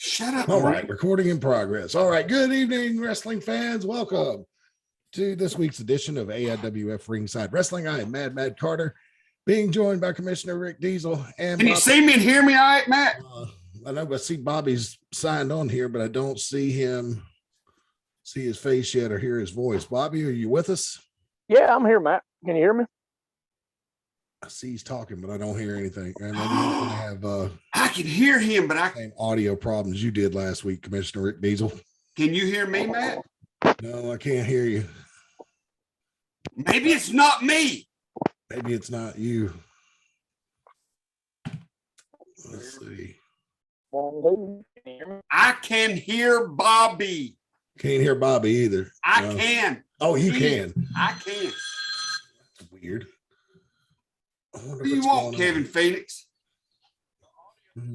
Shut up. All right, recording in progress. All right, good evening, wrestling fans. Welcome to this week's edition of AIWF Ringside Wrestling. I am Mad Carter, being joined by Commissioner Rick Diesel. And can you see me and hear me all right, Matt? I know I see Bobby's signed on here, but I don't see his face yet or hear his voice. Bobby, are you with us? Yeah, I'm here, Matt. Can you hear me? I see he's talking, but I don't hear anything. And maybe he's going to have I can hear him, but I same audio problems you did last week, Commissioner Rick Diesel. Can you hear me, Matt? No, I can't hear you. Maybe it's not me. Maybe it's not you. Let's see. I can hear Bobby. Can't hear Bobby either. I can. Oh, you can. I can. That's weird. What do you want, Kevin Phoenix? Let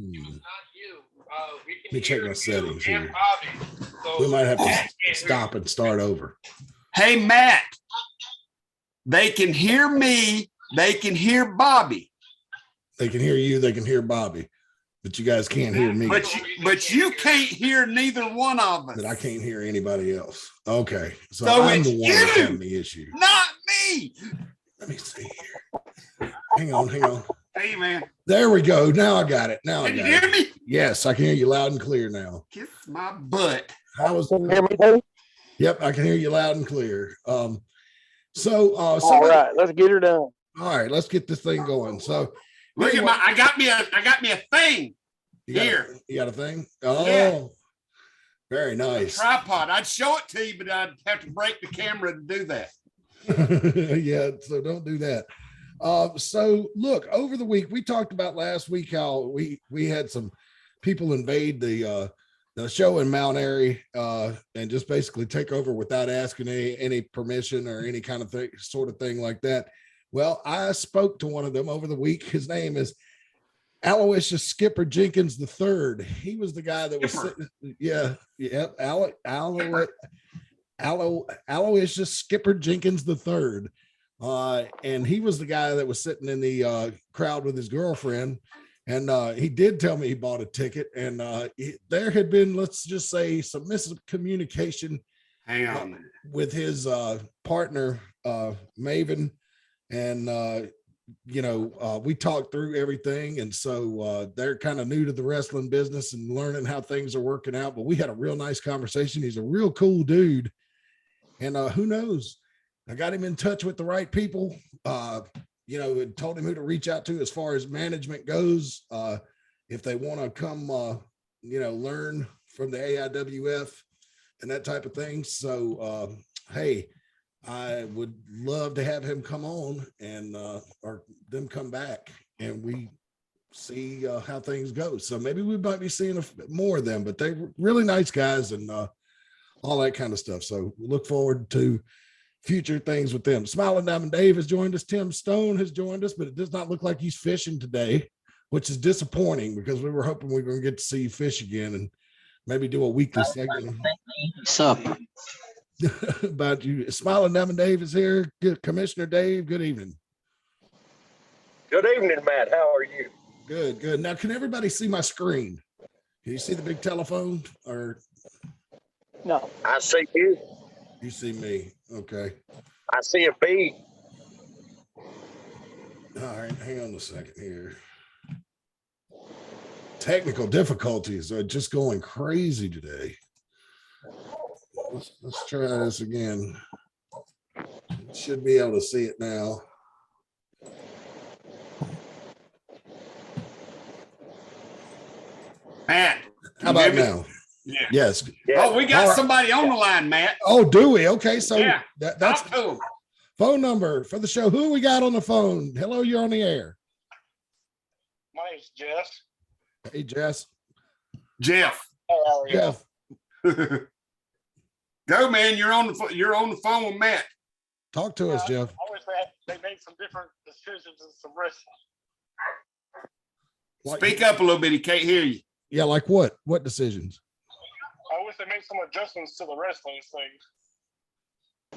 me check my settings here. We might have to stop and start over. Hey, Matt. They can hear me. They can hear Bobby. They can hear you. They can hear Bobby. But you guys can't hear me. But you can't hear neither one of us. But I can't hear anybody else. Okay. So I'm the one that's having the issue. Not me. Let me see here. Hang on. Hey, man. There we go. Now I got it. Can you hear me? Yes, I can hear you loud and clear now. Kiss my butt. Can you hear me, Dave? Yep, I can hear you loud and clear. All right, let's get her done. All right, let's get this thing going. So look at I got me a thing here. You got a thing? Oh, yeah. Very nice. A tripod. I'd show it to you, but I'd have to break the camera to do that. Yeah, so don't do that. So look, over the week we talked about last week how we had some people invade the show in Mount Airy and just basically take over without asking any permission or any kind of sort of thing like that. Well, I spoke to one of them over the week. His name is Aloysius Skipper Jenkins III. He was the guy that was sitting, Aloysius Skipper Jenkins III. And he was the guy that was sitting in the crowd with his girlfriend. And he did tell me he bought a ticket. And there had been, let's just say, some miscommunication with his partner, Maven. And, we talked through everything. And so they're kind of new to the wrestling business and learning how things are working out. But we had a real nice conversation. He's a real cool dude. And who knows? I got him in touch with the right people, and told him who to reach out to as far as management goes. If they want to come, learn from the AIWF and that type of thing. So, hey, I would love to have him come on and, or them come back and we see how things go. So maybe we might be seeing more of them, but they're really nice guys and all that kind of stuff. So we look forward to future things with them. Smiling Diamond Dave has joined us. Tim Stone has joined us, but it does not look like he's fishing today, which is disappointing because we were hoping we were going to get to see you fish again and maybe do a weekly segment. What's up? About you. Smiling Diamond Dave is here. Good. Commissioner Dave, good evening. Good evening, Matt. How are you? Good. Now, can everybody see my screen? Can you see the big telephone or? No. I see you. You see me. Okay. I see a bee. All right. Hang on a second here. Technical difficulties are just going crazy today. Let's try this again. Should be able to see it now. Matt. How about now? Yeah. Yes. Oh, we got somebody on the line, Matt. Oh, do we? Okay, so yeah. That's cool. Phone number for the show. Who we got on the phone? Hello, you're on the air. My name's Jeff. Hey, Jess. Jeff. Jeff. Go, man. You're on the phone with Matt. Talk to us, Jeff. I wish they made some different decisions in some wrestling. Speak up a little bit. He can't hear you. Yeah, like what? What decisions? I wish they made some adjustments to the wrestling thing.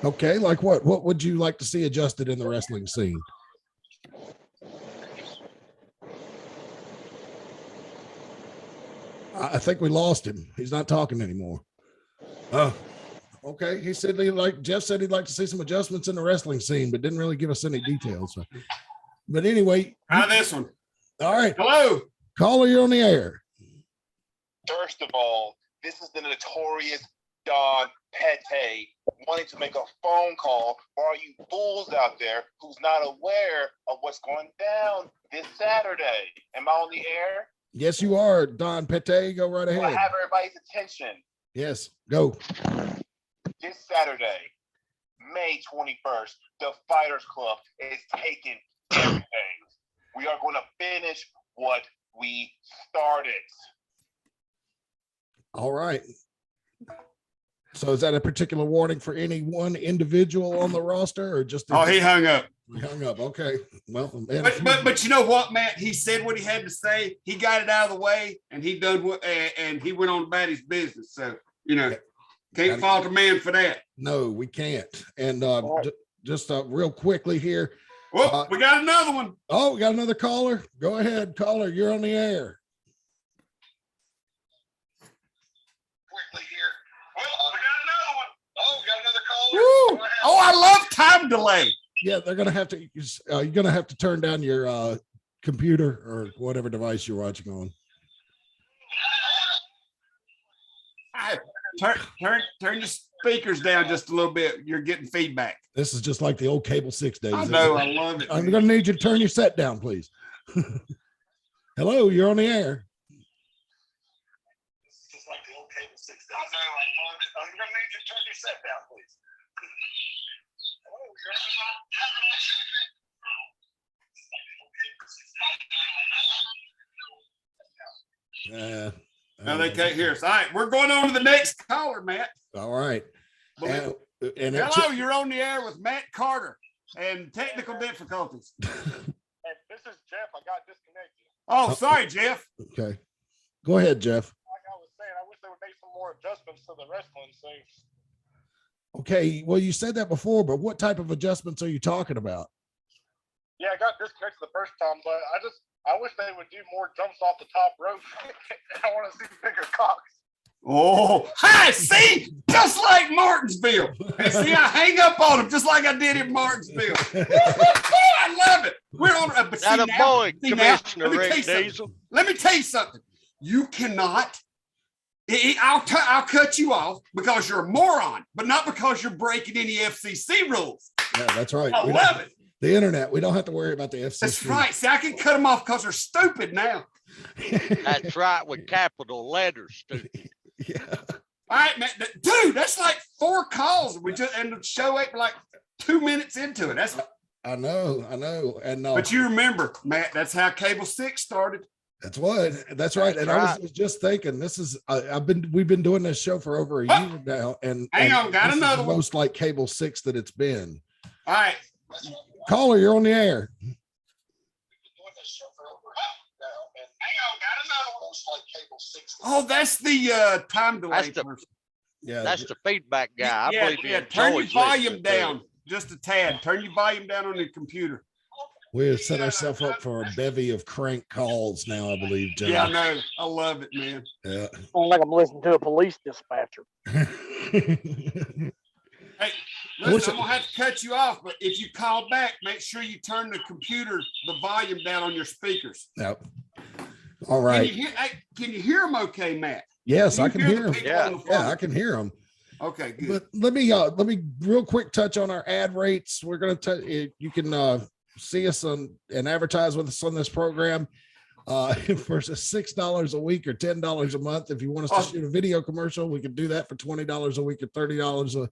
Okay, like what? What would you like to see adjusted in the wrestling scene? I think we lost him. He's not talking anymore. Okay. He said Jeff said he'd like to see some adjustments in the wrestling scene, but didn't really give us any details. So. But anyway, Try this one. All right. Hello. Caller, you're on the air. First of all, this is the notorious Don Pete wanting to make a phone call for all you fools out there who's not aware of what's going down this Saturday. Am I on the air? Yes, you are, Don Pete. Go right ahead. I have everybody's attention. Yes, go. This Saturday, May 21st, the Fighters Club is taking everything. We are going to finish what we started. All right. So is that a particular warning for any one individual on the roster or just? Oh, he hung up. He hung up. Okay. Well, But you know what, Matt? He said what he had to say. He got it out of the way, and he done what, and he went on about his business. So can't fault a man for that. No, we can't. And just real quickly here. Well, we got another one. Oh, we got another caller. Go ahead, caller. You're on the air. Quickly here. Well, we got another one. Oh, we got another caller. Woo. Oh, I love time delay. Yeah, they're gonna have to. You're gonna have to turn down your computer or whatever device you're watching on. Turn your speakers down just a little bit. You're getting feedback. This is just like the old Cable 6 days. I know. I love it. I'm gonna need you to turn your set down, please. Hello, you're on the air. Just like the old Cable 6 days. I know. I love it. I'm gonna need you to turn your set down, please. No, they can't hear us. All right, we're going on to the next caller, Matt. All right. And Hello, you're on the air with Matt Carter and technical difficulties. Hey, this is Jeff. I got disconnected. Oh, sorry, Jeff. Okay. Go ahead, Jeff. Like I was saying, I wish they would make some more adjustments to the wrestling scene. Okay. Well, you said that before, but what type of adjustments are you talking about? Yeah, I got disconnected the first time, but I wish they would do more jumps off the top rope. I want to see bigger cocks. Oh, hi, see, just like Martinsville. See, I hang up on him just like I did in Martinsville. I love it. We're on but see, Not a now, boy, see, now, Commissioner Rick Diesel. Let me tell you something. You cannot. I'll cut you off because you're a moron, but not because you're breaking any FCC rules. Yeah, that's right. I love it. The internet. We don't have to worry about the FCC. That's right. See, I can cut them off because they're stupid now. That's right, with capital letters, stupid. Yeah. All right, man. Dude, that's like 4 calls. And the show ain't like 2 minutes into it. That's I know. And but you remember, Matt, that's how Cable 6 started. That's right. And I was just thinking, this is we've been doing this show for over a year now. And hang on, got this another is one. Most like Cable 6 that it's been. All right. Caller, you're on the air. Oh, that's the time delay. That's the feedback guy. Yeah, I believe he turn your enjoys volume listening to down it. just a tad. Turn your volume down on your computer. We have set ourselves up for a bevy of crank calls now, I believe, John. Yeah, I know. I love it, man. Yeah. Sound like I'm listening to a police dispatcher. Hey, listen, I'm gonna have to cut you off, but if you call back, make sure you turn the volume down on your speakers. Yep. All right. Can you hear them okay, Matt? Yes, I can hear them. Yeah, I can hear them. Okay, good. But let me real quick touch on our ad rates. We're going to you can see us and advertise with us on this program for $6 a week or $10 a month. If you want us to shoot a video commercial, we can do that for $20 a week or $30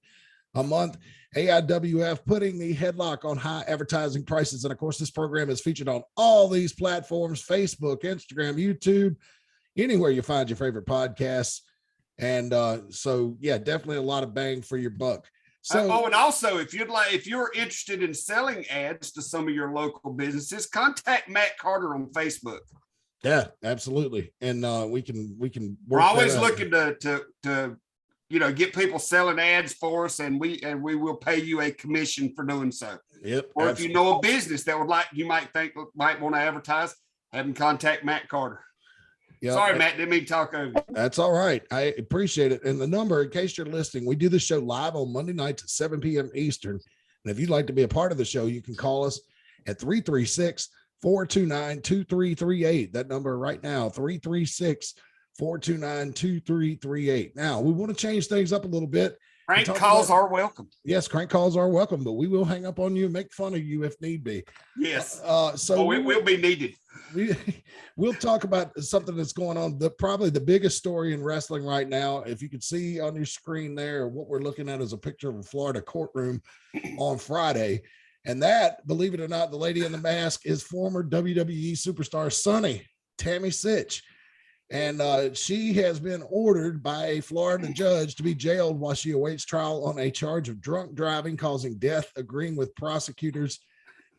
a month. AIWF putting the headlock on high advertising prices. And of course, this program is featured on all these platforms: Facebook, Instagram, YouTube, anywhere you find your favorite podcasts. And so, yeah, definitely a lot of bang for your buck. So, and also, if you're interested in selling ads to some of your local businesses, contact Matt Carter on Facebook. Yeah, absolutely. And we can. We're always looking to get people selling ads for us, and we will pay you a commission for doing so. Yep. Or if you know a business that you might want to advertise, have them contact Matt Carter. Yeah. Sorry, Matt, didn't mean to talk over. That's all right. I appreciate it. And the number, in case you're listening, we do the show live on Monday nights at 7 p.m. Eastern. And if you'd like to be a part of the show, you can call us at 336-429-2338. That number right now, 336-429-2338. Now, we want to change things up a little bit. Prank calls are welcome. Yes, crank calls are welcome, but we will hang up on you and make fun of you if need be. Yes. So it will be needed. We'll talk about something that's going on. Probably the biggest story in wrestling right now. If you could see on your screen there, what we're looking at is a picture of a Florida courtroom on Friday. And that, believe it or not, the lady in the mask is former WWE superstar Sunny, Tammy Sytch. And she has been ordered by a Florida judge to be jailed while she awaits trial on a charge of drunk driving, causing death, agreeing with prosecutors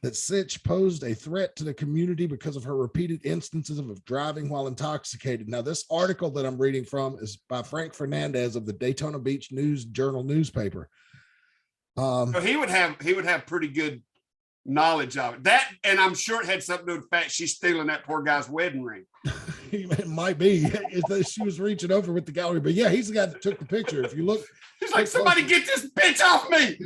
that Sytch posed a threat to the community because of her repeated instances of driving while intoxicated. Now, this article that I'm reading from is by Frank Fernandez of the Daytona Beach News Journal newspaper. So he would have pretty good knowledge of it. That, and I'm sure it had something to do with the fact she's stealing that poor guy's wedding ring. It might be. She was reaching over with the gallery, but yeah, he's the guy that took the picture. If you look, he's like, somebody get this bitch off me.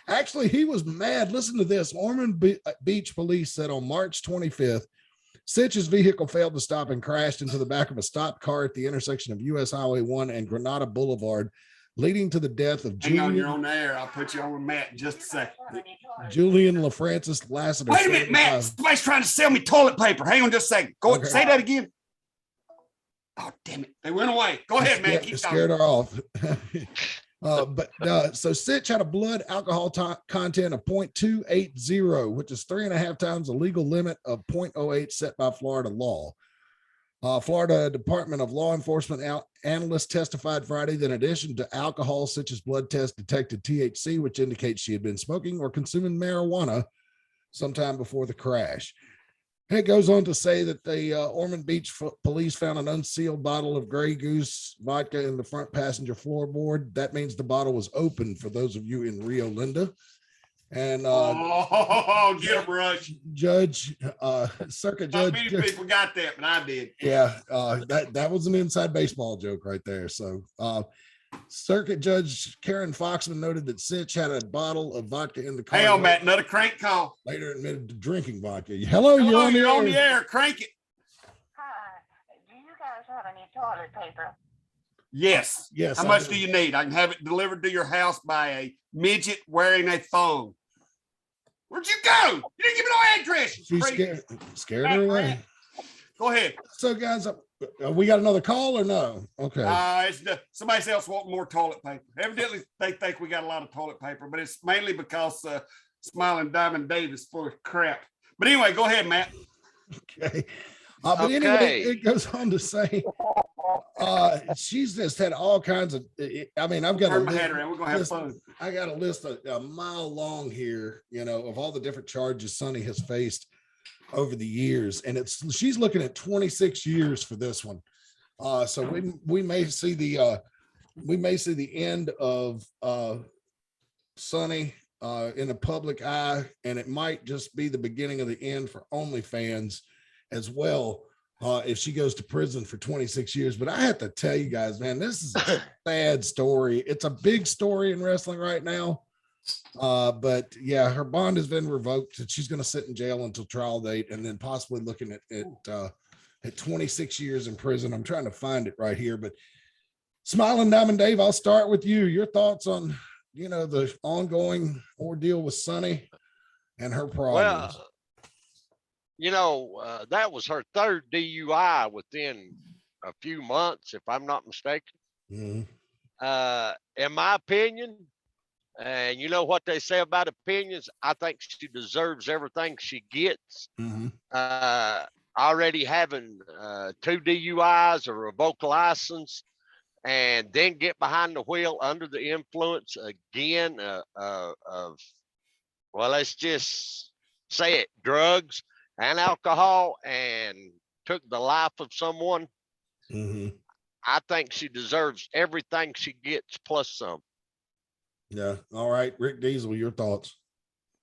Actually, he was mad. Listen to this. Ormond Beach police said on March 25th, Sytch's vehicle failed to stop and crashed into the back of a stopped car at the intersection of US Highway 1 and Granada Boulevard, leading to the death of Hang on, you're on the air. I'll put you on with Matt in just a second. Julian LaFrancis Lassiter. Wait a minute, Matt. Somebody's trying to sell me toilet paper. Hang on just a second. Go say that again. Oh, damn it. They went away. Go ahead, man. Keep scared talking. her off. So Sytch had a blood alcohol content of 0.280, which is 3.5 times the legal limit of 0.08 set by Florida law. Florida Department of Law Enforcement analysts testified Friday that in addition to alcohol, Sytch's blood test detected THC, which indicates she had been smoking or consuming marijuana sometime before the crash. It goes on to say that the Ormond Beach police found an unsealed bottle of Grey Goose vodka in the front passenger floorboard. That means the bottle was open for those of you in Rio Linda. And get him, Rush. Circuit Not judge. many people got that, but I did. Yeah, that was an inside baseball joke right there. So Circuit Judge Karen Foxman noted that Sytch had a bottle of vodka in the car. Hey, on Matt, another crank call. Later admitted to drinking vodka. Hello, you're on the the air. Crank it. Hi, do you guys have any toilet paper? Yes. Yes. How much do you need? I can have it delivered to your house by a midget wearing a thong. Where'd you go? You didn't give me no address. She's scared her away. Go ahead. So, guys, we got another call or no? Okay. Somebody else want more toilet paper. Evidently, they think we got a lot of toilet paper, but it's mainly because Smiling Diamond Dave is full of crap. But anyway, go ahead, Matt. Okay. But anyway, it goes on to say she's just had all kinds of. I mean, I've got Turn my head around. We're gonna have fun. I got a list a mile long here, of all the different charges Sunny has faced over the years, and she's looking at 26 years for this one. So we may see the end of Sunny in the public eye, and it might just be the beginning of the end for OnlyFans as well, if she goes to prison for 26 years. But I have to tell you guys, man, this is a sad story. It's a big story in wrestling right now. But yeah, her bond has been revoked. She's going to sit in jail until trial date, and then possibly looking at 26 years in prison. I'm trying to find it right here, but Smiling Diamond Dave, I'll start with you. Your thoughts on, the ongoing ordeal with Sunny and her problems. Well, that was her third DUI within a few months, if I'm not mistaken. Mm-hmm. In my opinion, and you know what they say about opinions, I think she deserves everything she gets. Mm-hmm. Already having 2 DUIs, a revoked license, and then get behind the wheel under the influence again of, well, let's just say it, drugs and alcohol, and took the life of someone. Mm-hmm. I think she deserves everything she gets plus some. Yeah. All right, Rick Diesel, your thoughts.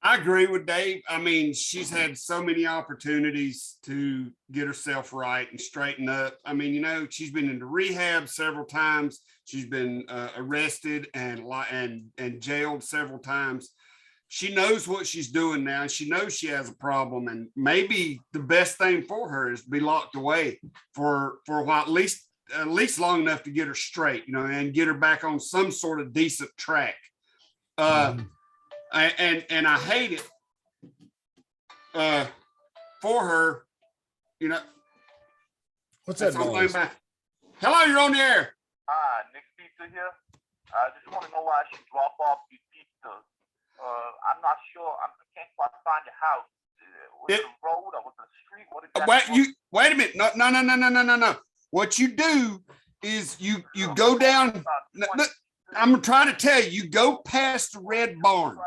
I agree with Dave. I mean, she's had so many opportunities to get herself right and straighten up. I mean, you know, she's been into rehab several times. She's been arrested and jailed several times. She knows what she's doing now, and she knows she has a problem. And maybe the best thing for her is to be locked away for a while, at least long enough to get her straight, you know, and get her back on some sort of decent track. And I hate it for her, you know. What's that noise? Hello, you're on the air. Nick Pizza here. I just want to know why I should drop off the pizza. I'm not sure. I can't quite find the house. Was it a road or was it a street? What exactly? Wait a minute. No. What you do is you go down. I'm trying to tell you, you go past the red barn.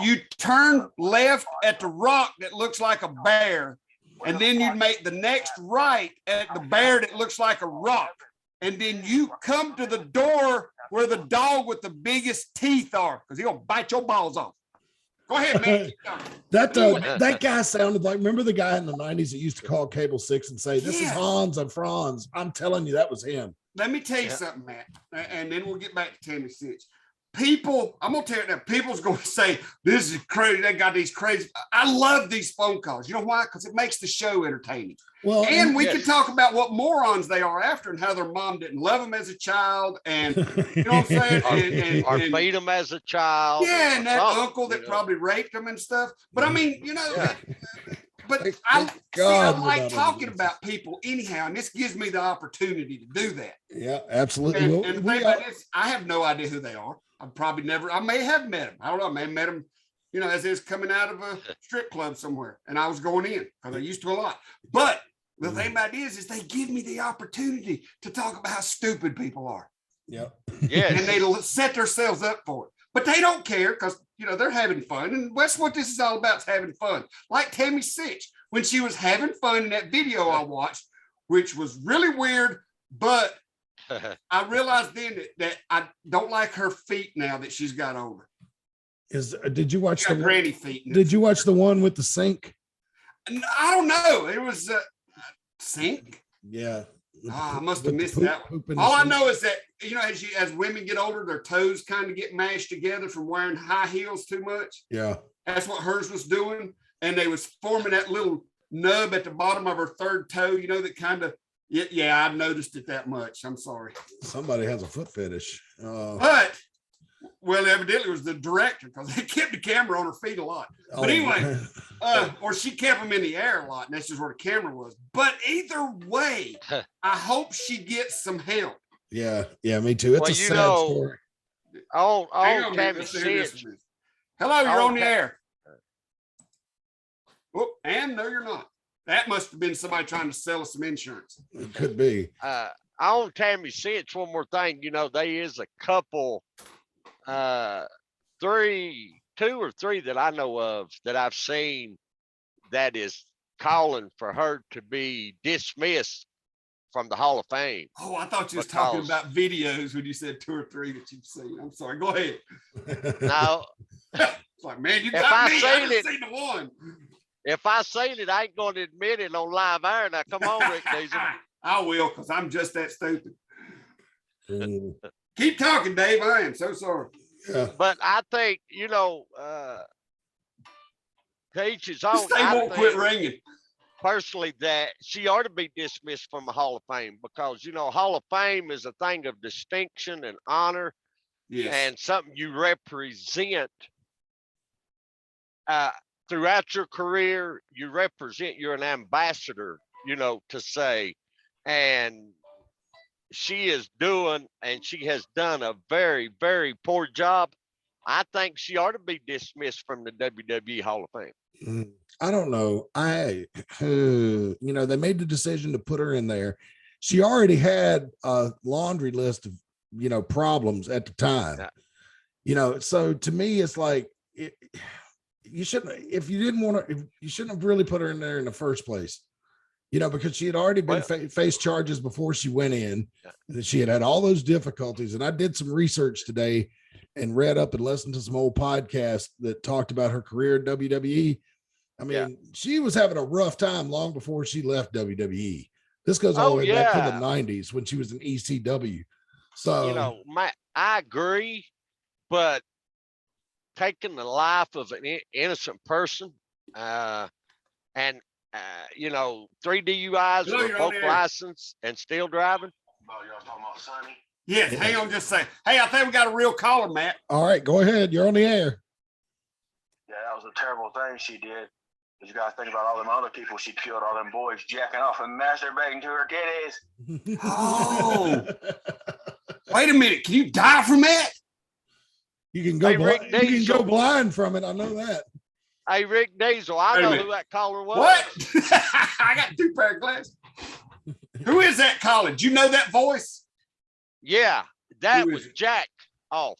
You turn left at the rock that looks like a bear, and then you make the next right at the bear that looks like a rock. And then you come to the door where the dog with the biggest teeth are, because he'll bite your balls off. Go ahead, man. That guy sounded like, remember the guy in the 90s that used to call Cable 6 and say, this is Hans and Franz. I'm telling you, that was him. Let me tell you something, Matt, and then we'll get back to Tammy Sytch. People, I'm gonna tell you now, people's gonna say, this is crazy. They got these crazy. I love these phone calls. You know why? Because it makes the show entertaining. Well, and we can talk about what morons they are after and how their mom didn't love them as a child, and you know what I'm saying? or feed them as a child. Yeah, and that uncle that probably raped them and stuff. But I mean, you know, but I like talking about people anyhow, and this gives me the opportunity to do that. Yeah, absolutely. And the thing about this, I have no idea who they are. I may have met them. I don't know. I may have met them, you know, as is coming out of a strip club somewhere, and I was going in because I used to a lot. But the thing about it is they give me the opportunity to talk about how stupid people are. Yep. Yeah. And they set themselves up for it. But they don't care because, you know, they're having fun. And that's what this is all about, is having fun. Like Tammy Sytch, when she was having fun in that video I watched, which was really weird, but I realized then that I don't like her feet now that she's got older. Did you watch the granny feet? Did you watch the one with the sink? I don't know. It was sink. Yeah. I must have missed that one. All I know is that, you know, as women get older, their toes kind of get mashed together from wearing high heels too much. Yeah. That's what hers was doing. And they was forming that little nub at the bottom of her third toe, you know, that kind of, yeah, I've noticed it that much. I'm sorry. Somebody has a foot fetish. But, well, evidently it was the director, because they kept the camera on her feet a lot. But anyway, or she kept them in the air a lot, and that's just where the camera was. But either way, I hope she gets some help. Yeah, me too. It's a sad story. Oh, Tammy Sytch. Hello, you're on the air. Oh, and no, you're not. That must have been somebody trying to sell us some insurance. It could be. On Tammy Sytch, one more thing, you know, there is a couple, 2 or 3 that I know of that I've seen that is calling for her to be dismissed from the Hall of Fame. Oh, I thought you was talking about videos when you said 2 or 3 that you've seen. I'm sorry. Go ahead. No. It's like, man, you got me. I didn't see the one. If I seen it, I ain't going to admit it on live air. Now, come on, Rick Diesel. I will, because I'm just that stupid. Keep talking, Dave. I am so sorry. Yeah. But I think, you know, to each his own. They won't quit ringing. Personally, that she ought to be dismissed from the Hall of Fame, because, you know, Hall of Fame is a thing of distinction and honor. Yes. And something you represent throughout your career. You're an ambassador, you know, to say, and she has done a very, very poor job. I think she ought to be dismissed from the WWE Hall of Fame. I don't know. You know, they made the decision to put her in there. She already had a laundry list of, you know, problems at the time. Yeah. You know, so to me, it's like, you shouldn't have really put her in there in the first place, you know, because she had already been faced charges before she went in. She had all those difficulties. And I did some research today, and read up and listened to some old podcasts that talked about her career in WWE. I mean, she was having a rough time long before she left WWE. This goes all the way back to the 90s when she was in ECW. So, you know, I agree, but taking the life of an innocent person, and you know, 3 DUIs, revoked license, and still driving. Oh, y'all talking about Sonny? Yes, hang on just a second. Hey, I think we got a real caller, Matt. all right, go ahead. You're on the air. Yeah, that was a terrible thing she did. You got to think about all them other people she killed, all them boys jacking off and masturbating to her kitties. Oh, wait a minute. Can you die from that? You can go, you can go blind from it. I know that. Hey, Rick Diesel, I know who that caller was. What? I got 2 pair of glasses. Who is that caller? Do you know that voice? Yeah, that was Jack off.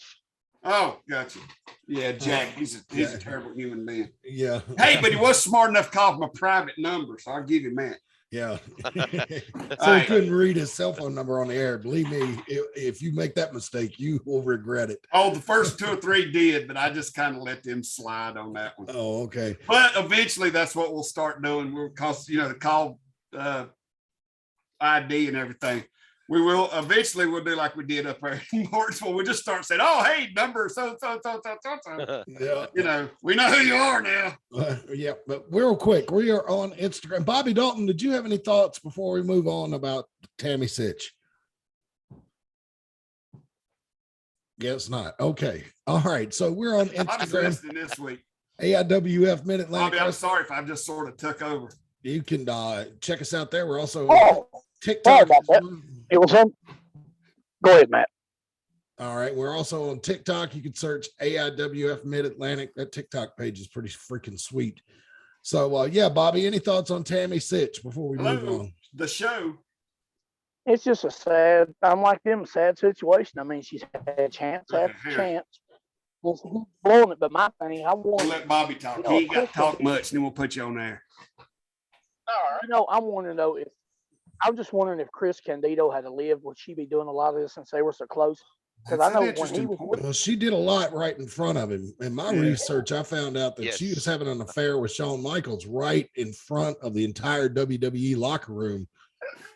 Oh, gotcha. Yeah, Jack. He's a terrible human being. Yeah. Hey, but he was smart enough to call him a private number, so I'll give him that. Yeah. So he couldn't read his cell phone number on the air. Believe me, if you make that mistake, you will regret it. Oh, the first 2 or 3 did, but I just kind of let them slide on that one. Oh, okay. But eventually that's what we'll start doing. We'll cost, the call ID and everything. We will eventually we'll do like we did up there in Morrisville. We'll just start saying, oh, hey, number so. Yeah. We know who you are now. Yeah, but real quick, we are on Instagram. Bobby Dalton, did you have any thoughts before we move on about Tammy Sytch? Guess not. Okay. All right. So we're on I'm Instagram resting this week. AIWF Minute Land. Bobby, I'm sorry if I just sort of took over. You can check us out there. We're also TikTok. Sorry about that. It was him. Go ahead, Matt. All right. We're also on TikTok. You can search AIWF Mid-Atlantic. That TikTok page is pretty freaking sweet. So, yeah, Bobby, any thoughts on Tammy Sytch before we move on? The show. It's just a sad, I'm like them, sad situation. I mean, she's had a chance after chance. He's blowing it, but my thing, I want We'll let Bobby talk. He ain't got to talk much, and then we'll put you on there. I want to know if I'm just wondering if Chris Candido had to live, would she be doing a lot of this since they were so close? Because I know when he was well, she did a lot right in front of him. In my research, I found out that she was having an affair with Shawn Michaels right in front of the entire WWE locker room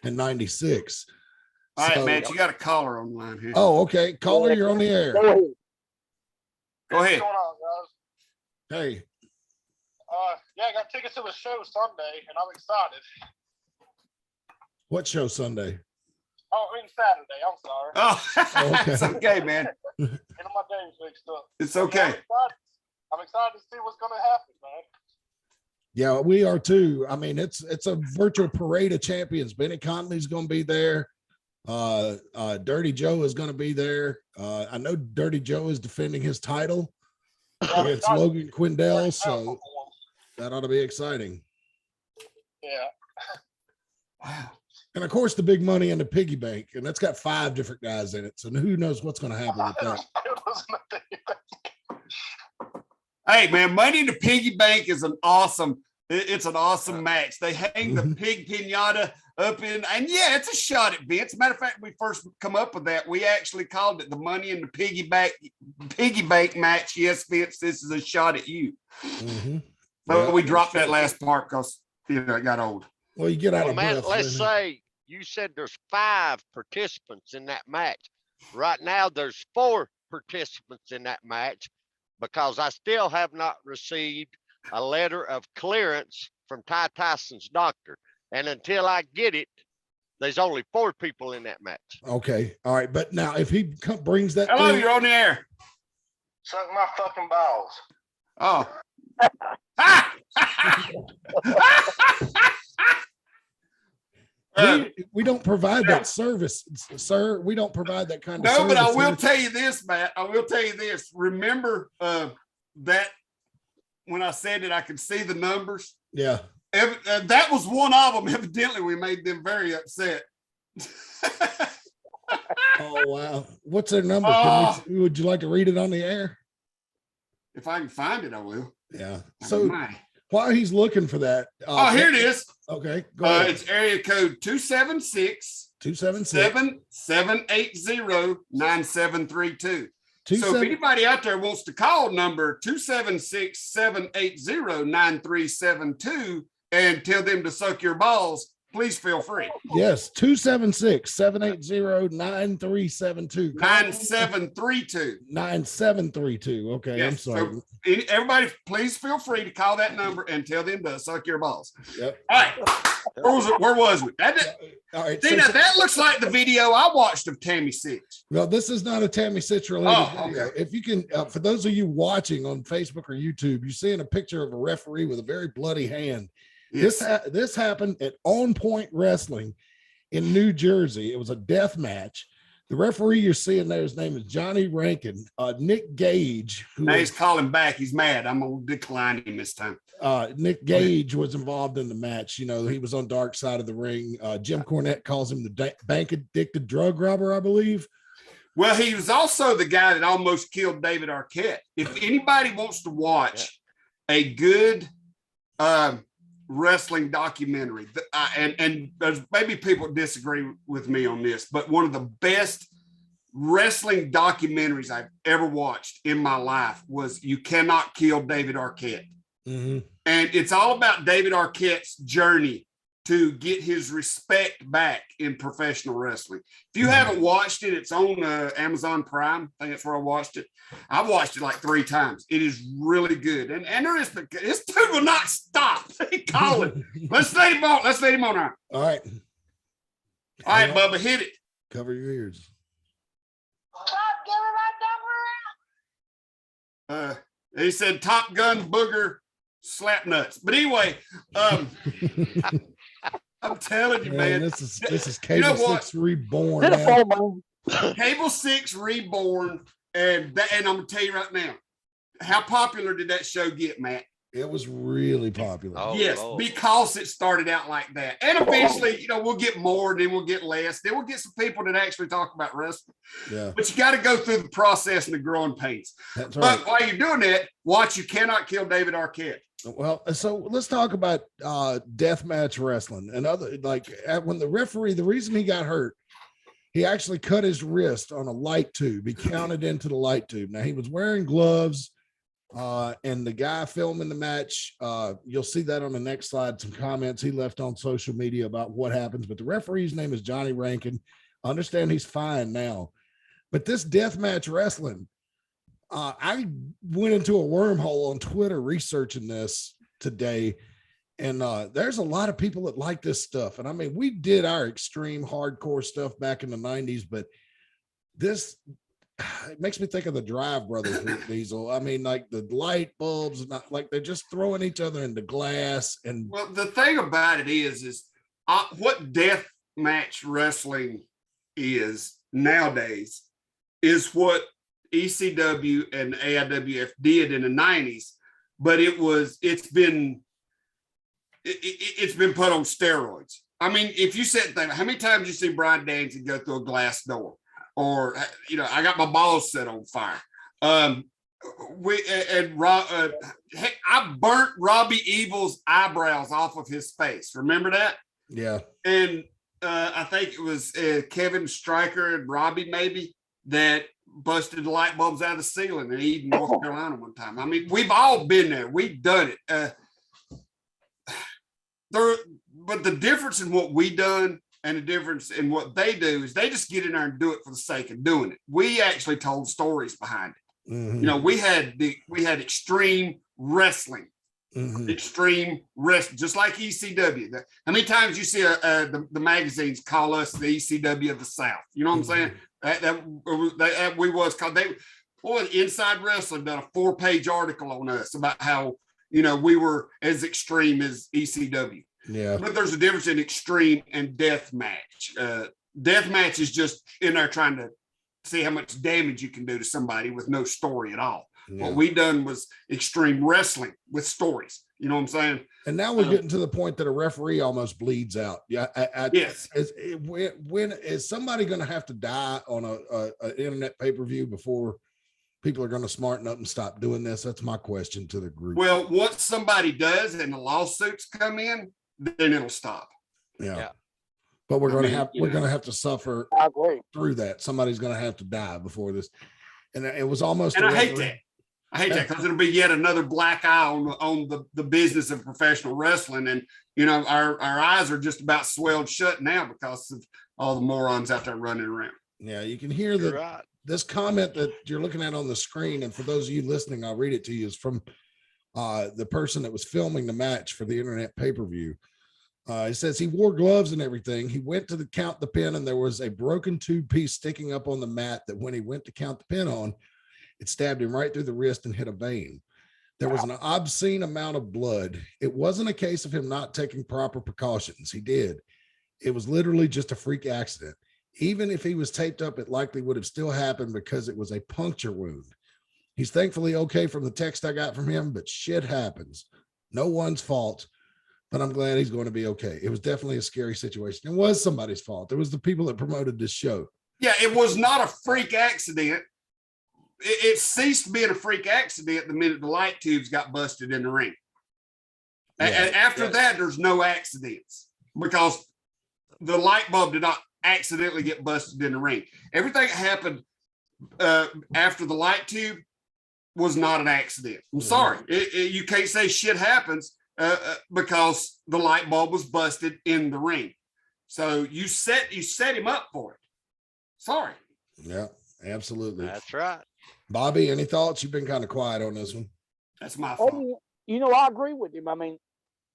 in '96. All right, man, you got a caller on the line here. Oh, okay. Caller, you're on the air. Go ahead. Go ahead. What's going on, guys? Hey. Yeah, I got tickets to the show Sunday, and I'm excited. What show Sunday? Oh, I mean Saturday. I'm sorry. Oh, okay. It's okay, man. Getting my days mixed up. It's okay. I'm excited to see what's going to happen, man. Yeah, we are too. I mean, it's a virtual parade of champions. Benny Conley's going to be there. Dirty Joe is going to be there. I know Dirty Joe is defending his title against Logan Quindell, so that ought to be exciting. Yeah. Wow. And of course, the big money in the Piggy Bank, and that's got 5 different guys in it. So who knows what's going to happen with that? Hey, man, Money in the Piggy Bank is an awesome match. They hang the pig pinata up in, and yeah, it's a shot at Vince. Matter of fact, we first come up with that. We actually called it the Money in the Piggy Bank match. Yes, Vince, this is a shot at you. Mm-hmm. But we dropped that last part because it got old. Well, you get out of man, breath. let's say you said there's 5 participants in that match. Right now, there's 4 participants in that match because I still have not received a letter of clearance from Ty Tyson's doctor. And until I get it, there's only 4 people in that match. Okay. All right. But now if he brings that. Hello, you're on the air. Suck my fucking balls. Oh. We don't provide that service, sir. We don't provide that kind of service. No, but I will tell you this, Matt. I will tell you this. Remember that when I said that I could see the numbers? Yeah. That was one of them. Evidently, we made them very upset. Oh, wow. What's their number? Would you like to read it on the air? If I can find it, I will. Yeah. So while he's looking for that. Here it is. Okay. Go ahead. It's area code 276 780 9732. So if anybody out there wants to call number 276-780-9372 and tell them to suck your balls, please feel free. Yes, 276-780-9372. 9732. 9732. Okay, Yes. I'm sorry. So everybody, please feel free to call that number and tell them to suck your balls. Yep. All right. Where was we? All right. See, now that looks like the video I watched of Tammy Sytch. Well, this is not a Tammy Sytch related video. Okay. If you can, for those of you watching on Facebook or YouTube, you're seeing a picture of a referee with a very bloody hand. Yes. This happened at On Point Wrestling in New Jersey. It was a death match. The referee you're seeing there, his name is Johnny Rankin. Nick Gage. Now he's calling back. He's mad. I'm going to decline him this time. Nick Gage was involved in the match. You know, he was on dark side of the ring. Jim Cornette calls him the bank addicted drug robber, I believe. Well, he was also the guy that almost killed David Arquette. If anybody wants to watch a good wrestling documentary, and there's maybe people disagree with me on this, but one of the best wrestling documentaries I've ever watched in my life was You Cannot Kill David Arquette. Mm-hmm. And it's all about David Arquette's journey to get his respect back in professional wrestling. If you haven't watched it, it's on Amazon Prime. I think that's where I watched it. I've watched it like 3 times. It is really good. And there is, this dude will not stop. Colin, let's let him on. Let's let him on. All right. All right, Bubba, hit it. Cover your ears. He said Top Gun Booger slap nuts. But anyway, I'm telling you, man. This is Cable 6 Reborn. Cable 6 Reborn, and I'm gonna tell you right now, how popular did that show get, Matt? It was really popular. Oh, yes, Lord. because it started out like that. And eventually, we'll get more, then we'll get less. Then we'll get some people that actually talk about wrestling. Yeah. But you got to go through the process and the growing pains. That's right. But while you're doing that, watch You Cannot Kill David Arquette. Well, so let's talk about deathmatch wrestling and other, when the referee, the reason he got hurt, he actually cut his wrist on a light tube. He counted into the light tube. Now he was wearing gloves. And the guy filming the match, you'll see that on the next slide, some comments he left on social media about what happens. But the referee's name is Johnny Rankin. I understand he's fine now. But this deathmatch wrestling, I went into a wormhole on Twitter researching this today. And there's a lot of people that like this stuff. And I mean, we did our extreme hardcore stuff back in the 90s, but this, it makes me think of the Drive Brothers with Diesel. I mean, like the light bulbs, not like they're just throwing each other into glass. And well, the thing about it is what death match wrestling is nowadays is what ECW and AIWF did in the 90s, but it's been put on steroids. I mean, if you said that, how many times you see Brian Danzig go through a glass door? Or, I got my balls set on fire. I burnt Robbie Evil's eyebrows off of his face. Remember that? Yeah. And I think it was Kevin Stryker and Robbie maybe that busted the light bulbs out of the ceiling in Eden, North Carolina one time. I mean, we've all been there. We've done it. But the difference in what we done and the difference in what they do is they just get in there and do it for the sake of doing it. We actually told stories behind it. Mm-hmm. We had extreme wrestling, extreme wrestling, just like ECW. How many times you see the magazines call us the ECW of the South? You know what I'm saying? That we was called. Inside Wrestling done a 4-page article on us about how we were as extreme as ECW. Yeah. But there's a difference in extreme and death match. Death match is just in there trying to see how much damage you can do to somebody with no story at all. Yeah. What we done was extreme wrestling with stories. You know what I'm saying? And now we're getting to the point that a referee almost bleeds out. Yeah. Yes. When is somebody going to have to die on an internet pay-per-view before people are going to smarten up and stop doing this? That's my question to the group. Well, once somebody does and the lawsuits come in, then it'll stop. Yeah. But we're going to have to suffer through that. Somebody's going to have to die before this. And it was almost. And I hate that. I hate that because it'll be yet another black eye on the business of professional wrestling. And, you know, our eyes are just about swelled shut now because of all the morons out there running around. Yeah, you can hear this comment that you're looking at on the screen. And for those of you listening, I'll read it to you. Is from the person that was filming the match for the internet pay-per-view. It says he wore gloves and everything. He went to count the pin, and there was a broken tube piece sticking up on the mat that when he went to count the pin on, it stabbed him right through the wrist and hit a vein. There was an obscene amount of blood. It wasn't a case of him not taking proper precautions. He did. It was literally just a freak accident. Even if he was taped up, it likely would have still happened because it was a puncture wound. He's thankfully okay from the text I got from him, but shit happens. No one's fault, but I'm glad he's going to be okay. It was definitely a scary situation. It was somebody's fault. It was the people that promoted this show. Yeah, it was not a freak accident. It ceased being a freak accident the minute the light tubes got busted in the ring. And after that, there's no accidents because the light bulb did not accidentally get busted in the ring. Everything that happened after the light tube was not an accident. I'm sorry. You can't say shit happens because the light bulb was busted in the ring. So you set him up for it. Sorry. Yeah, absolutely. That's right. Bobby, any thoughts? You've been kind of quiet on this one. That's my fault. You know, I agree with him. I mean,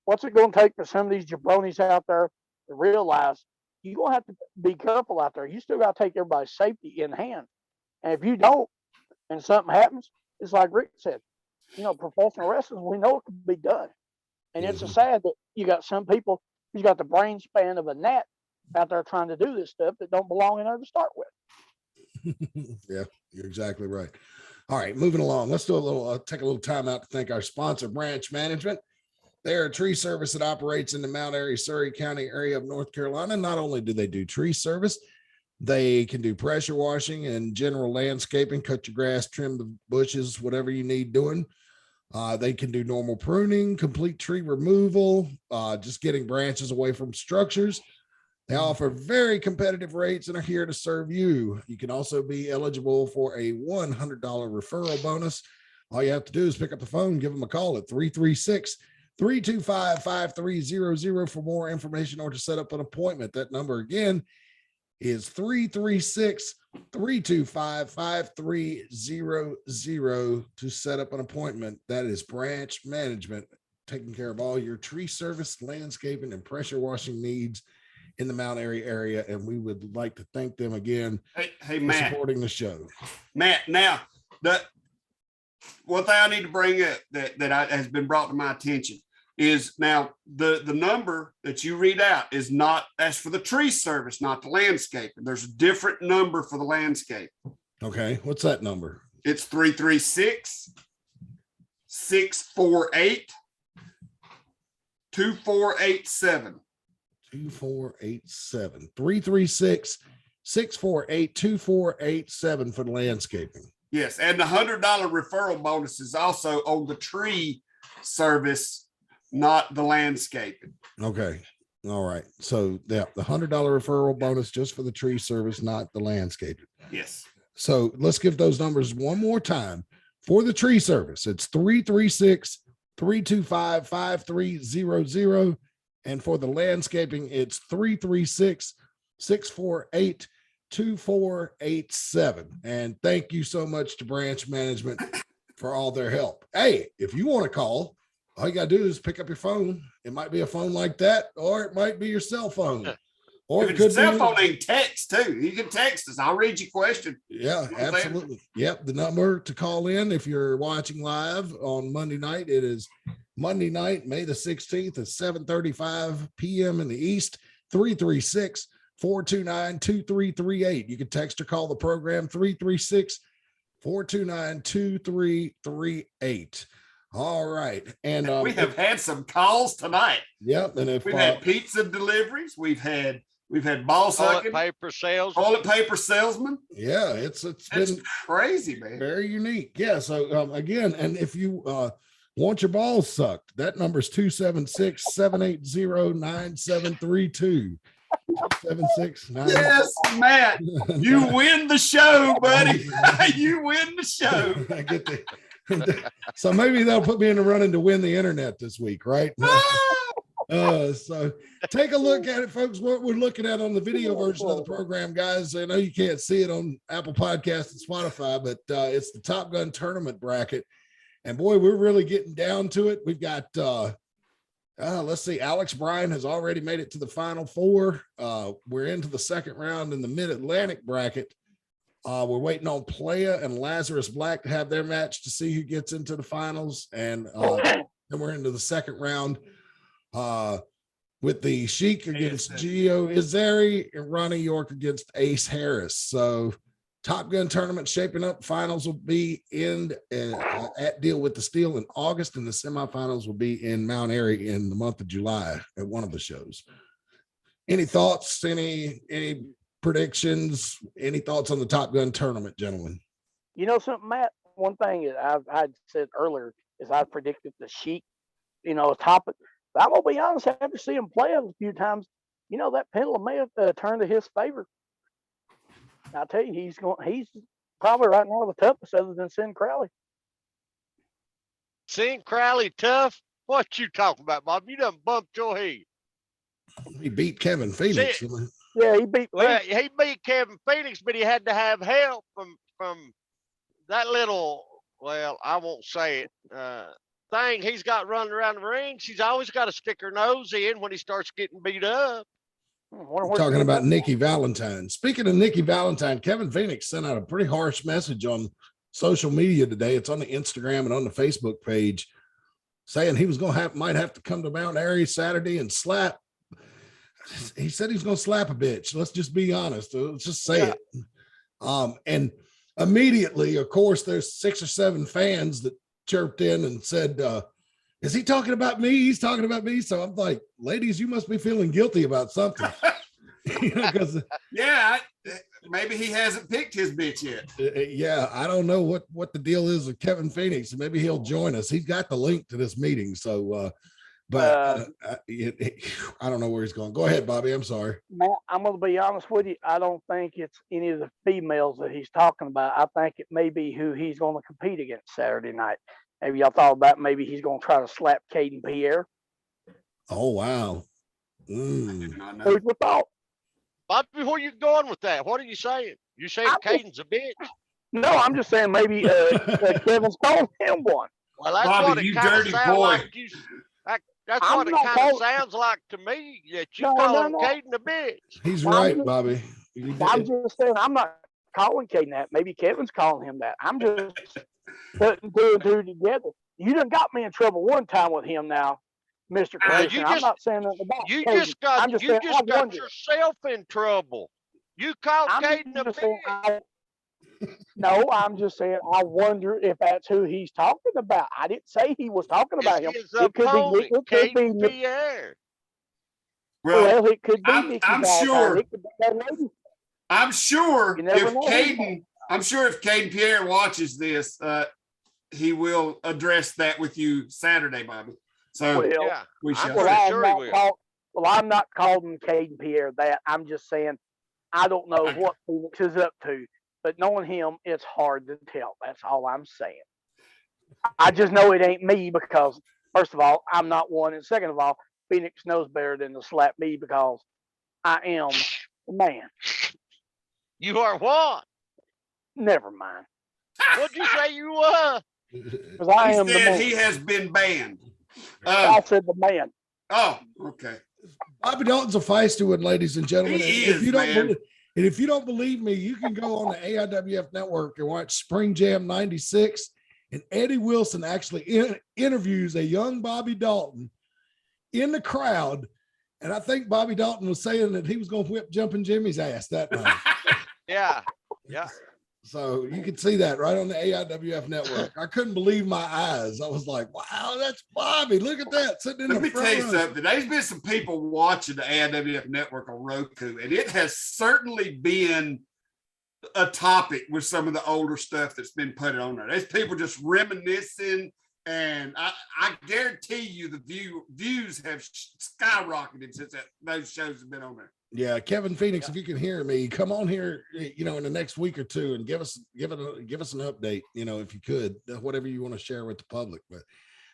what's it going to take for some of these jabronis out there to realize you're going to have to be careful out there. You still got to take everybody's safety in hand. And if you don't, and something happens, it's like Rick said, you know, professional wrestling, we know it can be done. And it's a sad that you got some people who's got the brain span of a gnat out there trying to do this stuff that don't belong in there to start with. Yeah, you're exactly right. All right, moving along. Let's do a little, take a little time out to thank our sponsor, Branch Management. They're a tree service that operates in the Mount Airy, Surrey County area of North Carolina. Not only do they do tree service, they can do pressure washing and general landscaping, cut your grass, trim the bushes, whatever you need doing. They can do normal pruning, complete tree removal, just getting branches away from structures. They offer very competitive rates and are here to serve you. You can also be eligible for a $100 referral bonus. All you have to do is pick up the phone, give them a call at 336-325-5300 for more information or to set up an appointment. That number again is 336-325-5300 to set up an appointment. That is Branch Management, taking care of all your tree service, landscaping, and pressure washing needs in the Mount Airy area. And we would like to thank them again hey Matt, supporting the show. Matt, now one thing I need to bring up that has been brought to my attention is now the number that you read out is not, that's for the tree service, not the landscape. There's a different number for the landscape. Okay, what's that number? It's 336-648-2487. 2487 336-648-2487 for the landscaping. Yes, and the $100 referral bonus is also on the tree service, not the landscaping. Okay, all right. So yeah, the $100 referral bonus just for the tree service, not the landscaping. Yes. So let's give those numbers one more time. For the tree service, it's 336-325-5300. And for the landscaping, it's 336-648-2487. And thank you so much to Branch Management for all their help. Hey, if you want to call, all you got to do is pick up your phone. It might be a phone like that, or it might be your cell phone. Or if it it's could a cell be phone, they can text too. You can text us. I'll read your question. Yeah, You know what I'm saying? absolutely. Yep. The number to call in if you're watching live on Monday night, it is Monday night, May the 16th at 7:35 p.m. in the East, 336-429-2338. You can text or call the program 336-429-2338. All right. And we have had some calls tonight. Yep. And if We've had pizza deliveries, we've had ball sucking, Toilet paper sales. toilet paper salesman. yeah, it's It's been crazy, man. very unique. Yeah. So again, and if you want your balls sucked, that number is 276-780-9732. 769. Yes, Matt, you win the show, buddy. You win the show. I get the. So maybe they'll put me in the running to win the internet this week, right? So take a look at it, folks. What we're looking at on the video version of the program, guys. I know you can't see it on Apple Podcasts and Spotify, but it's the Top Gun tournament bracket. And boy, we're really getting down to it. We've got let's see, Alex Bryan has already made it to the final four. We're into the second round in the Mid-Atlantic bracket. We're waiting on Playa and Lazarus Black to have their match to see who gets into the finals. And then we're into the second round with the Sheik against Gio Izari and Ronnie York against Ace Harris. So Top Gun tournament shaping up. Finals will be in at Deal with the Steel in August, and the semifinals will be in Mount Airy in the month of July at one of the shows. Any thoughts? Any predictions? Any thoughts on the Top Gun tournament, gentlemen? You know something, Matt? One thing that I'd said earlier is I predicted the Sheik, topic. But I'm gonna be honest, after seeing him play a few times, that pendulum may have turned to his favor. I'll tell you, he's probably right now the toughest other than Sin Crowley. Sin Crowley tough? What you talking about, Bob? You done bumped your head. He beat Kevin Phoenix. Yeah, he beat. Well, he beat Kevin Phoenix, but he had to have help from that little. Well, I won't say it. Thing he's got running around the ring. She's always got to stick her nose in when he starts getting beat up. We're talking about Nikki Valentine. Speaking of Nikki Valentine, Kevin Phoenix sent out a pretty harsh message on social media today. It's on the Instagram and on the Facebook page, saying he was might have to come to Mount Airy Saturday and slap. He said he's going to slap a bitch. Let's just be honest. Let's just say it. And immediately, of course, there's 6 or 7 fans that chirped in and said, is he talking about me? He's talking about me. So I'm like, ladies, you must be feeling guilty about something. Maybe he hasn't picked his bitch yet. Yeah, I don't know what the deal is with Kevin Phoenix. Maybe he'll join us. He's got the link to this meeting. So, I don't know where he's going. Go ahead, Bobby. I'm sorry. Matt, I'm going to be honest with you. I don't think it's any of the females that he's talking about. I think it may be who he's going to compete against Saturday night. Maybe y'all thought about maybe he's going to try to slap Caden Pierre. Oh, wow. Who's your thought? Bobby, where are you going with that? What are you saying? You saying Caden's a bitch? No, I'm just saying maybe Kevin's calling him one. Well, that's Bobby, what it kind of sounds like. That's what it kind of sounds like to me, that you calling Caden a bitch. He's right, Bobby. I'm just saying I'm not calling Caden that. Maybe Kevin's calling him that. I'm just putting 2 and 2 together. You done got me in trouble one time with him now, Mr. Commissioner. I'm not saying that about you Caden. just got yourself in trouble. You called Caden a bitch. No, I'm just saying I wonder if that's who he's talking about. I didn't say he was talking about him. It could be Pierre. Well, it could be Nikki Valentine. I'm sure if Caden Pierre watches this, he will address that with you Saturday, Bobby. So we shall. I'm not calling Caden Pierre that. I'm just saying I don't know what Phoenix is up to, but knowing him, it's hard to tell. That's all I'm saying. I just know it ain't me because, first of all, I'm not one, and second of all, Phoenix knows better than to slap me because I am the man. You are what? Never mind. What'd you say you were? Because I am the man. He has been banned. I said the man. Oh, okay. Bobby Dalton's a feisty one, ladies and gentlemen. If you don't believe me, you can go on the AIWF network and watch Spring Jam 96. And Eddie Wilson actually interviews a young Bobby Dalton in the crowd. And I think Bobby Dalton was saying that he was going to whip Jumping Jimmy's ass that night. Yeah. So you can see that right on the AIWF network. I couldn't believe my eyes. I was like, wow, that's Bobby. Look at that. Sitting in Let the me tell you something. There's been some people watching the AIWF network on Roku, and it has certainly been a topic with some of the older stuff that's been put on there. There's people just reminiscing, and I guarantee you the views have skyrocketed since those shows have been on there. Yeah, Kevin Phoenix, if you can hear me, come on here, in the next week or two and give us an update, if you could, whatever you want to share with the public. But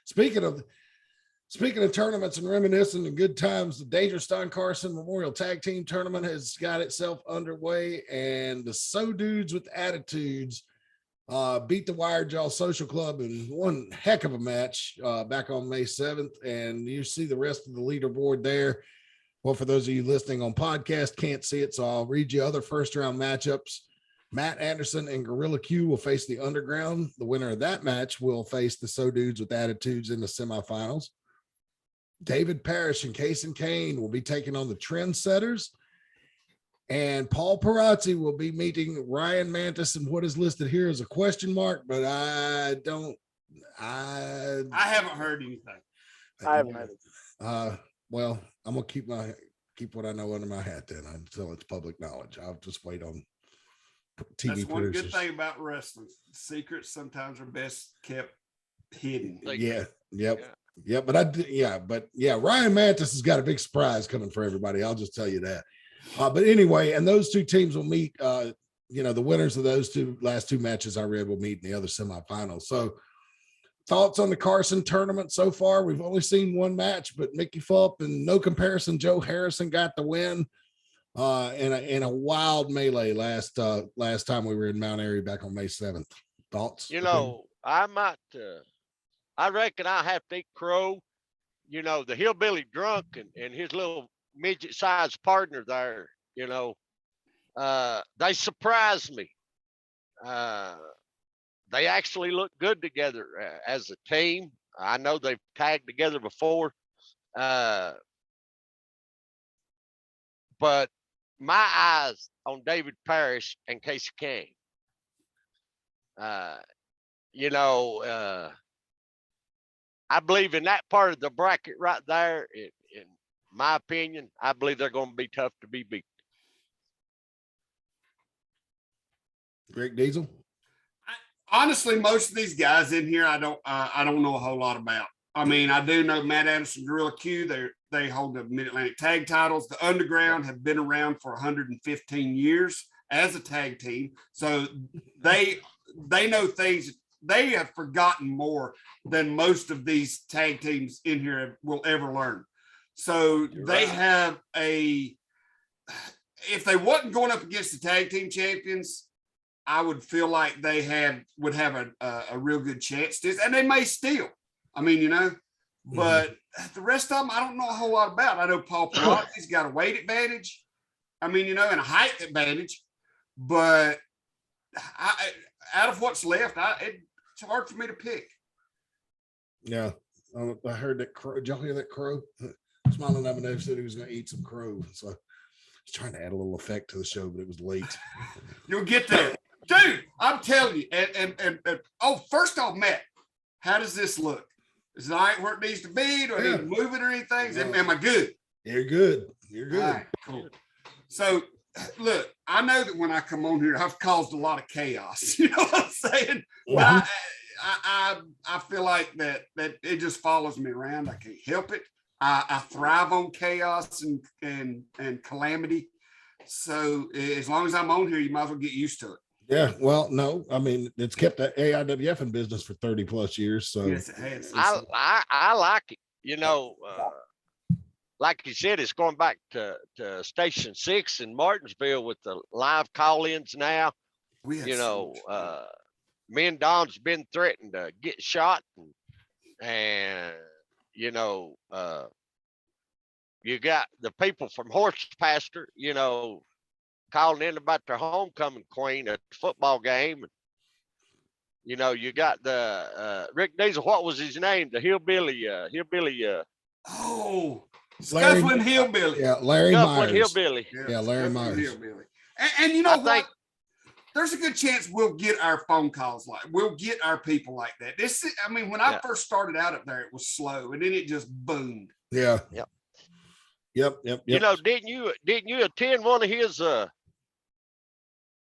speaking of tournaments and reminiscing and good times, the Dangerous Don Carson Memorial Tag Team Tournament has got itself underway, and the So Dudes with Attitudes beat the Wired Jaw Social Club in one heck of a match back on May 7th. And you see the rest of the leaderboard there. Well, for those of you listening on podcast, can't see it, so I'll read you other first round matchups. Matt Anderson and Gorilla Q will face the Underground. The winner of that match will face the So Dudes with Attitudes in the semifinals. David Parrish and Case and Kane will be taking on the Trendsetters. And Paul Perazzi will be meeting Ryan Mantis in what is listed here as a question mark, but I haven't heard anything. I haven't heard it. Well, I'm gonna keep what I know under my hat then until it's public knowledge. I'll just wait on TV That's one producers. good thing about wrestling. Secrets sometimes are best kept hidden. Yeah. Yep. But Ryan Mantis has got a big surprise coming for everybody. I'll just tell you that. But anyway, and those two teams will meet. The winners of those last two matches I read will meet in the other semifinals. So, thoughts on the Carson tournament so far? We've only seen one match, but Mickey Fulp and no comparison, Joe Harrison got the win in a wild melee last time we were in Mount Airy back on May 7th. Thoughts? I reckon I have to eat crow. The hillbilly drunk and his little midget-sized partner there. They surprised me. They actually look good together as a team. I know they've tagged together before. But my eyes on David Parrish and Casey Kane. I believe in that part of the bracket right there, in my opinion, I believe they're going to be tough to be beat. Greg Diesel? Honestly, most of these guys in here, I don't know a whole lot about. I mean, I do know Matt Anderson, Gorilla Q. They hold the Mid-Atlantic tag titles. The Underground have been around for 115 years as a tag team, so they know things. They have forgotten more than most of these tag teams in here will ever learn. So they have if they wasn't going up against the tag team champions, I would feel like they would have a real good chance to, and they may still. I mean, but the rest of them, I don't know a whole lot about. I know Paul Perazzi's got a weight advantage. I mean, and a height advantage, but out of what's left, it's hard for me to pick. Yeah. I heard that crow. Did y'all hear that crow? Smiling Lemonade said he was going to eat some crow. So I was trying to add a little effect to the show, but it was late. You'll get there. Dude, I'm telling you. And first off, Matt, how does this look? Is it all right where it needs to be? Do I need to move it or anything? Am I good? You're good. You're good. All right, cool. So, look, I know that when I come on here, I've caused a lot of chaos. You know what I'm saying? Yeah. But I feel like that it just follows me around. I can't help it. I thrive on chaos and calamity. So as long as I'm on here, you might as well get used to it. Yeah, well, no, I mean, it's kept the AIWF in business for 30 plus years. So yes, it has. I like it. Like you said, it's going back to Station 6 in Martinsville with the live call-ins now. Me and Don's been threatened to get shot, and you got the people from Horse Pasture, calling in about their homecoming queen at the football game. You got the Rick Diesel. What was his name? The hillbilly. Scuffling Hillbilly. Yeah, Larry Myers. Hillbilly. Yeah, Larry Myers. Hillbilly. And what? There's a good chance we'll get our phone calls we'll get our people like that. When I first started out up there, it was slow, and then it just boomed. Yeah. Yep. Didn't you attend one of his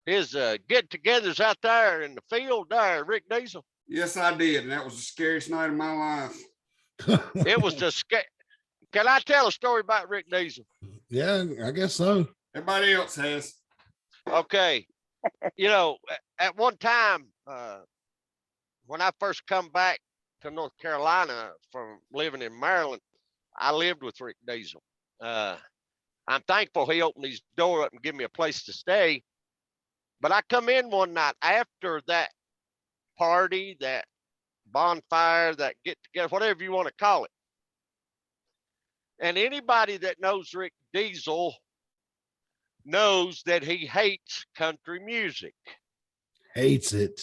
get-togethers out there in the field there, Rick Diesel? Yes, I did, and that was the scariest night of my life. It was Can I tell a story about Rick Diesel? Yeah, I guess so. Everybody else has. Okay. You know, at one time, when I first come back to North Carolina from living in Maryland, I lived with Rick Diesel. I'm thankful he opened his door up and gave me a place to stay. But I come in one night after that party, that bonfire, that get together, whatever you want to call it. And anybody that knows Rick Diesel knows that he hates country music. Hates it.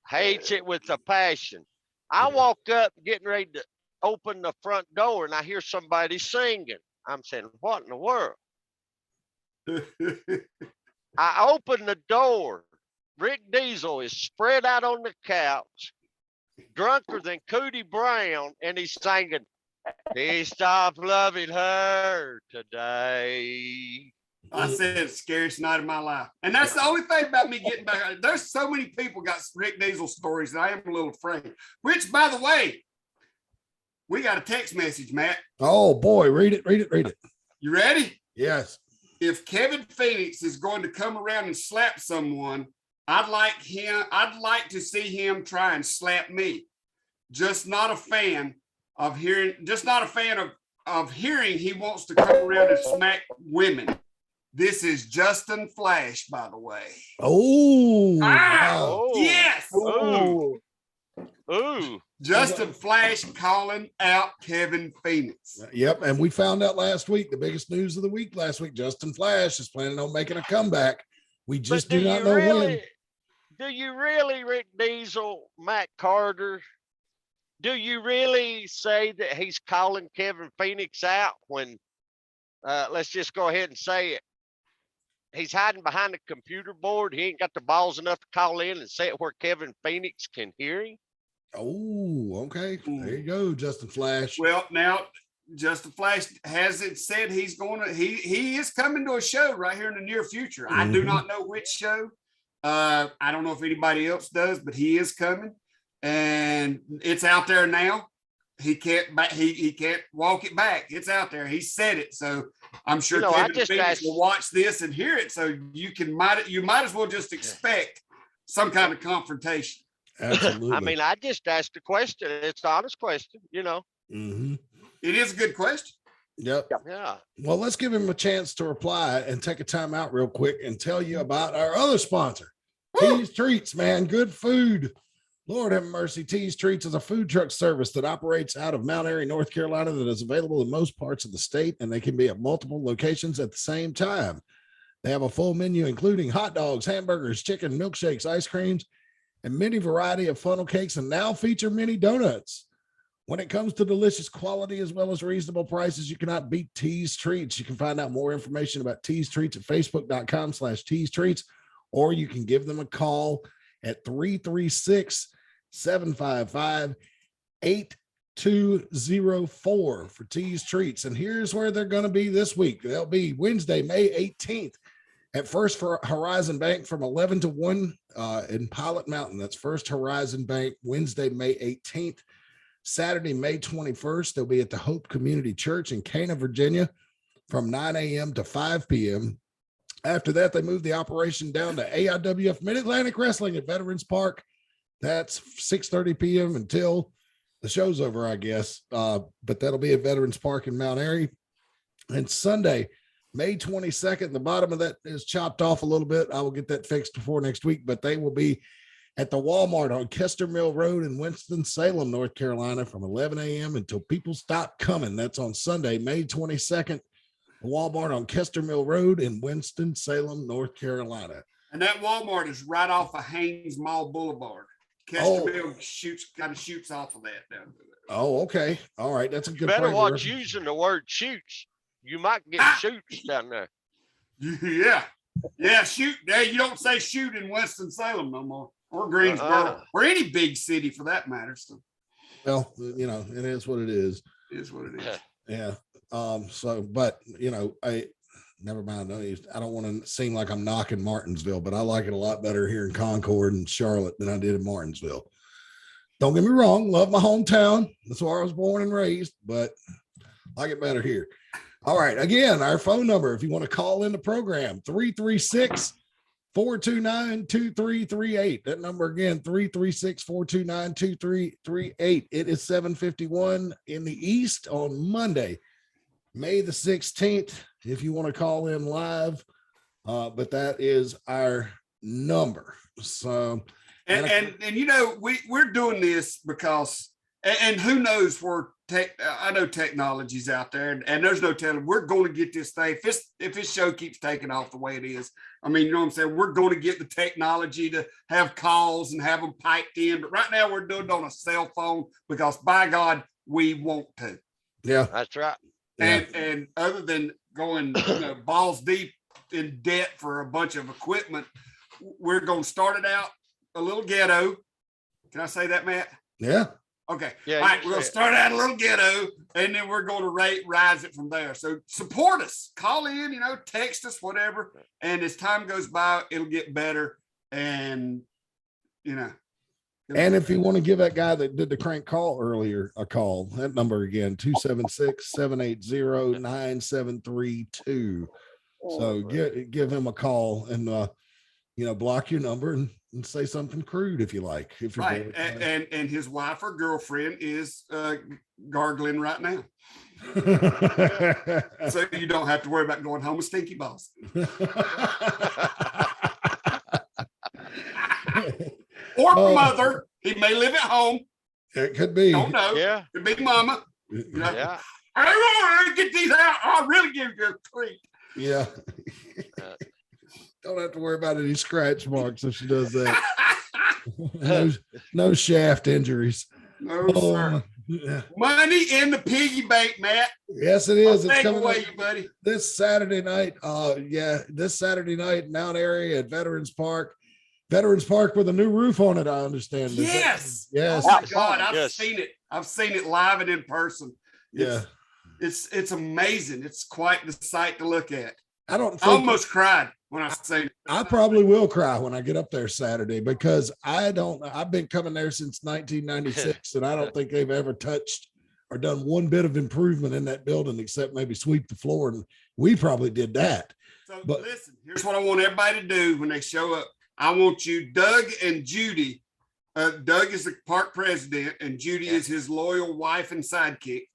Hates it with a passion. I walk up getting ready to open the front door and I hear somebody singing. I'm saying, what in the world? I open the door. Rick Diesel is spread out on the couch, drunker than Cootie Brown, and he's singing, "He stopped loving her today." I said it's the scariest night of my life. And that's the only thing about me getting back. There's so many people got Rick Diesel stories that I am a little afraid. Which, by the way, we got a text message, Matt. Oh boy, read it. You ready? Yes. If Kevin Phoenix is going to come around and slap someone, I'd like to see him try and slap me. Just not a fan of hearing he wants to come around and smack women. This is Justin Flash, by the way. Oh, wow. Yes. Ooh. Ooh. Justin Flash calling out Kevin Phoenix. Yep. And we found out last week, the biggest news of the week last week, Justin Flash is planning on making a comeback. We just do not know when. Do you really, Rick Diesel, Matt Carter, do you really say that he's calling Kevin Phoenix out when, let's just go ahead and say it, he's hiding behind the computer board. He ain't got the balls enough to call in and say it where Kevin Phoenix can hear him. Oh, okay. There you go, Justin Flash. Well, now Justin Flash has it said he is coming to a show right here in the near future. I do not know which show. I don't know if anybody else does, but he is coming, and it's out there now. He can't walk it back. It's out there. He said it, so I'm sure Kevin Phoenix will watch this and hear it. So you might as well just expect some kind of confrontation. Absolutely. I mean, I just asked a question. It's an honest question, you know. Mm-hmm. It is a good question. Yep. Yeah. Well, let's give him a chance to reply and take a time out real quick and tell you about our other sponsor, Tees Treats, man. Good food. Lord have mercy. Tees Treats is a food truck service that operates out of Mount Airy, North Carolina, that is available in most parts of the state, and they can be at multiple locations at the same time. They have a full menu, including hot dogs, hamburgers, chicken, milkshakes, ice creams, and many variety of funnel cakes, and now feature mini donuts. When it comes to delicious quality as well as reasonable prices, you cannot beat Tees Treats. You can find out more information about Tees Treats at facebook.com/Tees Treats, or you can give them a call at 336-755-8204 for Tees Treats. And here's where they're going to be this week. They'll be Wednesday, May 18th at First Horizon Bank from 11 to 1 in Pilot Mountain. That's First Horizon Bank, Wednesday, May 18th. Saturday, May 21st, they'll be at the Hope Community Church in Cana, Virginia from 9 a.m. to 5 p.m. After that, they moved the operation down to AIWF Mid-Atlantic Wrestling at Veterans Park. That's 6:30 p.m. until the show's over, I guess. But that'll be at Veterans Park in Mount Airy. And Sunday, May 22nd, the bottom of that is chopped off a little bit. I will get that fixed before next week, but they will be at the Walmart on Kester Mill Road in Winston-Salem, North Carolina from 11 a.m. until people stop coming. That's on Sunday, May 22nd, the Walmart on Kester Mill Road in Winston-Salem, North Carolina. And that Walmart is right off of Haynes Mall Boulevard. Kester Mill shoots off of that down there. Oh, okay. All right. That's a good Better point. watch using the word shoots. You might get shoots down there. Yeah. Yeah, shoot. Hey, you don't say shoot in Winston-Salem no more. Or Greensboro, or any big city for that matter. So, well, you know, it is what it is. It is what it is. Yeah. So, but you know, never mind. I don't want to seem like I'm knocking Martinsville, but I like it a lot better here in Concord and Charlotte than I did in Martinsville. Don't get me wrong. Love my hometown. That's where I was born and raised, but I like it better here. All right. Again, our phone number, if you want to call in the program, 336-429-2338. That number again, 336-429-2338. It is 7:51 in the East on Monday, May the 16th. If you want to call in live, but that is our number. So, and you know, we're doing this because, and who knows where I know technology's out there, and there's no telling. We're going to get this thing if this show keeps taking off the way it is. I mean, you know what I'm saying? We're going to get the technology to have calls and have them piped in. But right now, we're doing it on a cell phone because, by God, we want to. Yeah, That's right. And other than going balls deep in debt for a bunch of equipment, we're going to start it out a little ghetto. Can I say that, Matt? Yeah. Okay. Yeah, All right. We're going to start out a little ghetto, and then we're going to rise it from there. So support us. Call in, text us, whatever. And as time goes by, it'll get better. And, And if you want to give that guy that did the crank call earlier a call, that number again, 276-780-9732. So give him a call and, block your number and say something crude if you like. If you're right. And his wife or girlfriend is gargling right now. So you don't have to worry about going home with stinky balls. Or mother. He may live at home. It could be. Don't know. Yeah. Could be mama. Yeah. I don't want to get these out. I'll really give you a treat. Yeah. Don't have to worry about any scratch marks if she does that. No shaft injuries. No, sir. Yeah. Money in the piggy bank, Matt. Yes, it is. It's coming away, up buddy. this Saturday night. This Saturday night, Mount Airy at Veterans Park. Veterans Park with a new roof on it, I understand. Yes. Yes. Oh my God, I've Yes. seen it. I've seen it live and in person. It's amazing. It's quite the sight to look at. I I almost cried when I seen it. I probably will cry when I get up there Saturday because I've been coming there since 1996 and I don't think they've ever touched or done one bit of improvement in that building except maybe sweep the floor. And we probably did that. So But- listen, here's what I want everybody to do when they show up. I want you, Doug and Judy. Doug is the park president and Judy is his loyal wife and sidekick.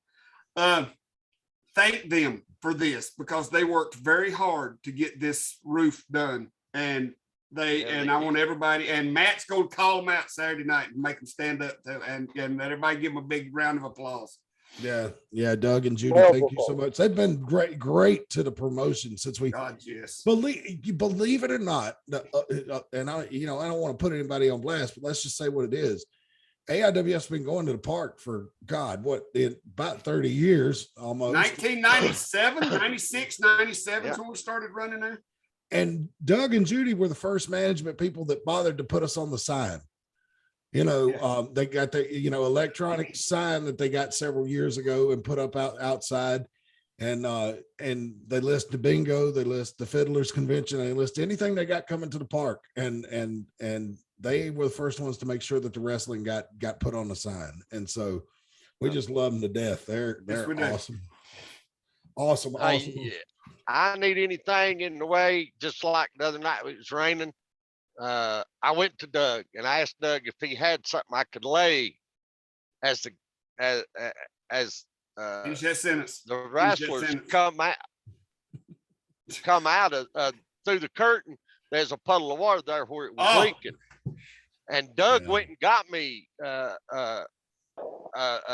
Thank them for this because they worked very hard to get this roof done. And I want everybody, and Matt's going to call them out Saturday night and make them stand up and let everybody give them a big round of applause. Yeah. Doug and Judy, thank you so much. They've been great to the promotion since we God, yes. believe it or not. And I don't want to put anybody on blast, but let's just say what it is. AIWF's been going to the park for about 30 years almost. 1997, 96, 97 Yeah. is when we started running there. And Doug and Judy were the first management people that bothered to put us on the sign. They got the electronic sign that they got several years ago and put up outside, and they list the bingo, they list the Fiddlers Convention, they list anything they got coming to the park, and they were the first ones to make sure that the wrestling got put on the sign, and so we just love them to death. They're awesome. Awesome. I need anything in the way, just like the other night it was raining. I went to Doug and I asked Doug if he had something I could lay as Finish that sentence. the wrestlers come out of through the curtain. There's a puddle of water there where it was leaking, and Doug went and got me a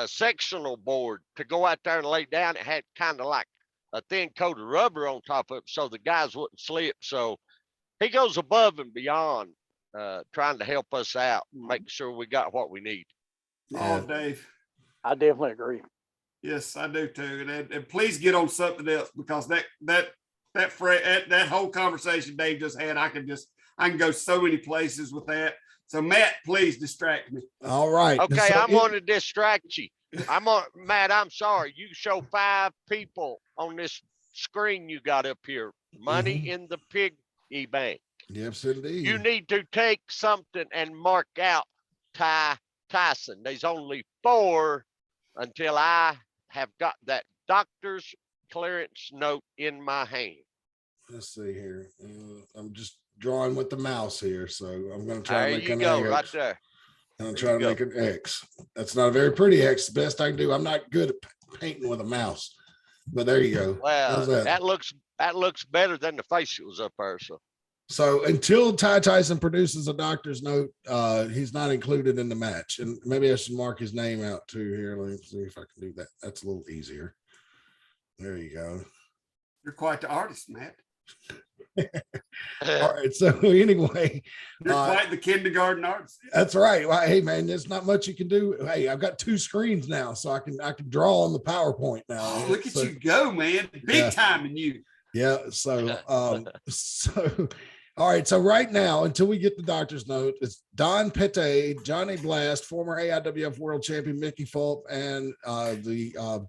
sectional board to go out there and lay down. It had kind of like a thin coat of rubber on top of it so the guys wouldn't slip. So he goes above and beyond trying to help us out and make sure we got what we need. Oh, Dave. I definitely agree. Yes, I do too. And please get on something else because that whole conversation Dave just had, I can go so many places with that. So Matt, please distract me. All right. Okay, So I'm going to distract you. Matt, I'm sorry. You show 5 people on this screen you got up here. Money in the Piggy Bank. Yes, indeed. You need to take something and mark out Tyson. There's only 4 until I have got that doctor's clearance note in my hand. Let's see here. I'm just drawing with the mouse here, so I'm going to try There to make you an go, X. right there. I'm There trying you to go. make an X. That's not a very pretty X. Best I can do. I'm not good at painting with a mouse, but there you go. How's Well, that? that looks better than the facials up there. So until Ty Tyson produces a doctor's note, he's not included in the match. And maybe I should mark his name out too here. Let me see if I can do that. That's a little easier. There you go. You're quite the artist, Matt. All right. So anyway, You're quite the kindergarten artist. that's right. Well, hey man, there's not much you can do. Hey, I've got 2 screens now, so I can draw on the PowerPoint now. Oh, look at So, you go, man. Big time in you. yeah. So all right. So right now, until we get the doctor's note, it's Don Pete, Johnny Blast, former AIWF World Champion Mickey Fulp, and the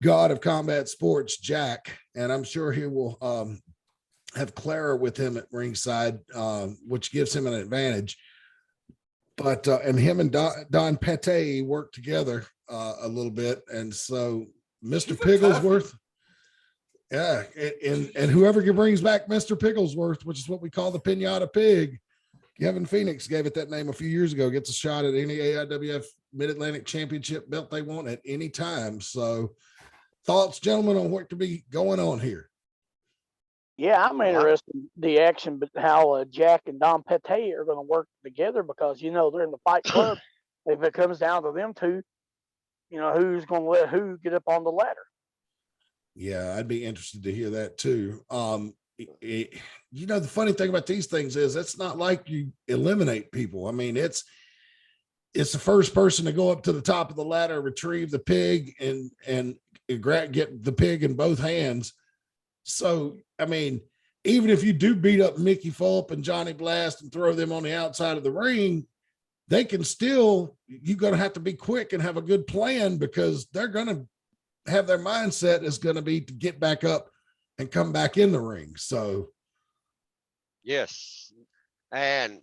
God of Combat Sports, Jack. And I'm sure he will have Clara with him at ringside, which gives him an advantage. But and him and Don Pete work together a little bit, and so Mr. Pigglesworth, yeah, and whoever brings back Mr. Pigglesworth, which is what we call the Pinata Pig, Kevin Phoenix gave it that name a few years ago, gets a shot at any AIWF Mid-Atlantic Championship belt they want at any time. So, thoughts, gentlemen, on what could be going on here? Yeah, I'm interested in the action, but how Jack and Don Pete are going to work together, because they're in the Fight Club. If it comes down to them two, who's going to let who get up on the ladder? Yeah, I'd be interested to hear that too. The funny thing about these things is it's not like you eliminate people. I mean, it's the first person to go up to the top of the ladder, retrieve the pig, and get the pig in both hands. So, I mean, even if you do beat up Mickey Fulp and Johnny Blast and throw them on the outside of the ring, they can still, you're going to have to be quick and have a good plan, because they're going to have their mindset is going to be to get back up and come back in the ring. So, yes. And,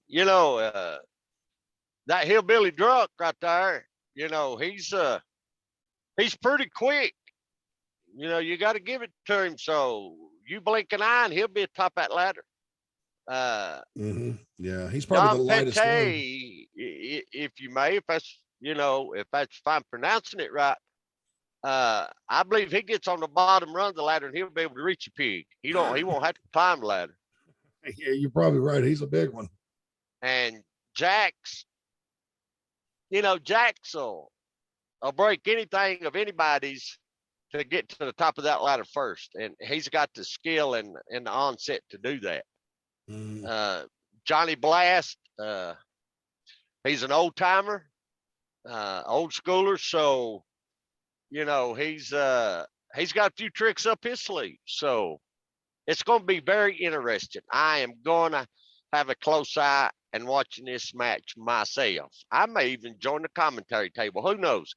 that hillbilly drunk right there, he's pretty quick. You got to give it to him. So you blink an eye and he'll be atop that ladder. Yeah, he's probably the lightest one. If you may, if I'm pronouncing it right, I believe he gets on the bottom rung of the ladder and he'll be able to reach a pig. He won't have to climb the ladder. Yeah, you're probably right. He's a big one. And Jack's will break anything of anybody's to get to the top of that ladder first. And he's got the skill and the onset to do that. Johnny Blast, he's an old timer, old schooler. So, he's got a few tricks up his sleeve. So it's going to be very interesting. I am going to have a close eye and watching this match myself. I may even join the commentary table. Who knows?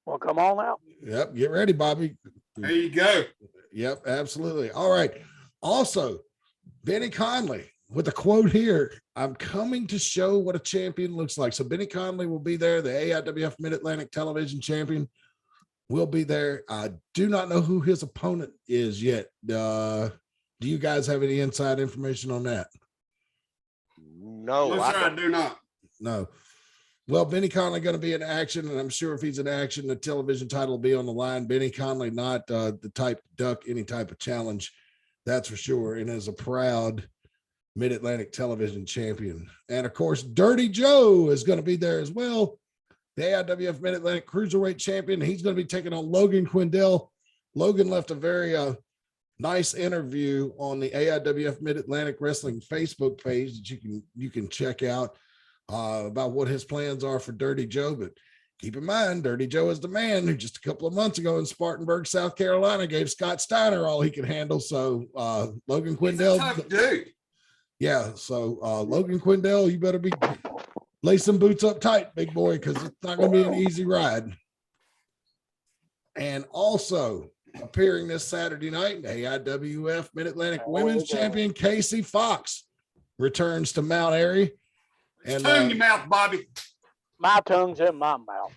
Well, come on out. Yep. Get ready, Bobby. There you go. Yep. Absolutely. All right. Also, Benny Conley with a quote here: "I'm coming to show what a champion looks like." So Benny Conley will be there. The AIWF Mid-Atlantic Television Champion will be there. I do not know who his opponent is yet. Do you guys have any inside information on that? No, I do not. No. Well, Benny Conley going to be in action, and I'm sure if he's in action, the television title will be on the line. Benny Conley, not the type to duck any type of challenge, that's for sure, and is a proud Mid-Atlantic Television Champion. And, of course, Dirty Joe is going to be there as well, the AIWF Mid-Atlantic Cruiserweight Champion. He's going to be taking on Logan Quindell. Logan left a very nice interview on the AIWF Mid-Atlantic Wrestling Facebook page that you can check out about what his plans are for Dirty Joe. But keep in mind, Dirty Joe is the man who just a couple of months ago in Spartanburg, South Carolina, gave Scott Steiner all he could handle. So Logan Quindell, tough dude. Yeah. So Logan Quindell, you better lay some boots up tight, big boy, because it's not going to be an easy ride. And also appearing this Saturday night, AIWF Mid-Atlantic Women's Champion Casey Fox returns to Mount Airy. And tongue in your mouth, Bobby. My tongue's in my mouth.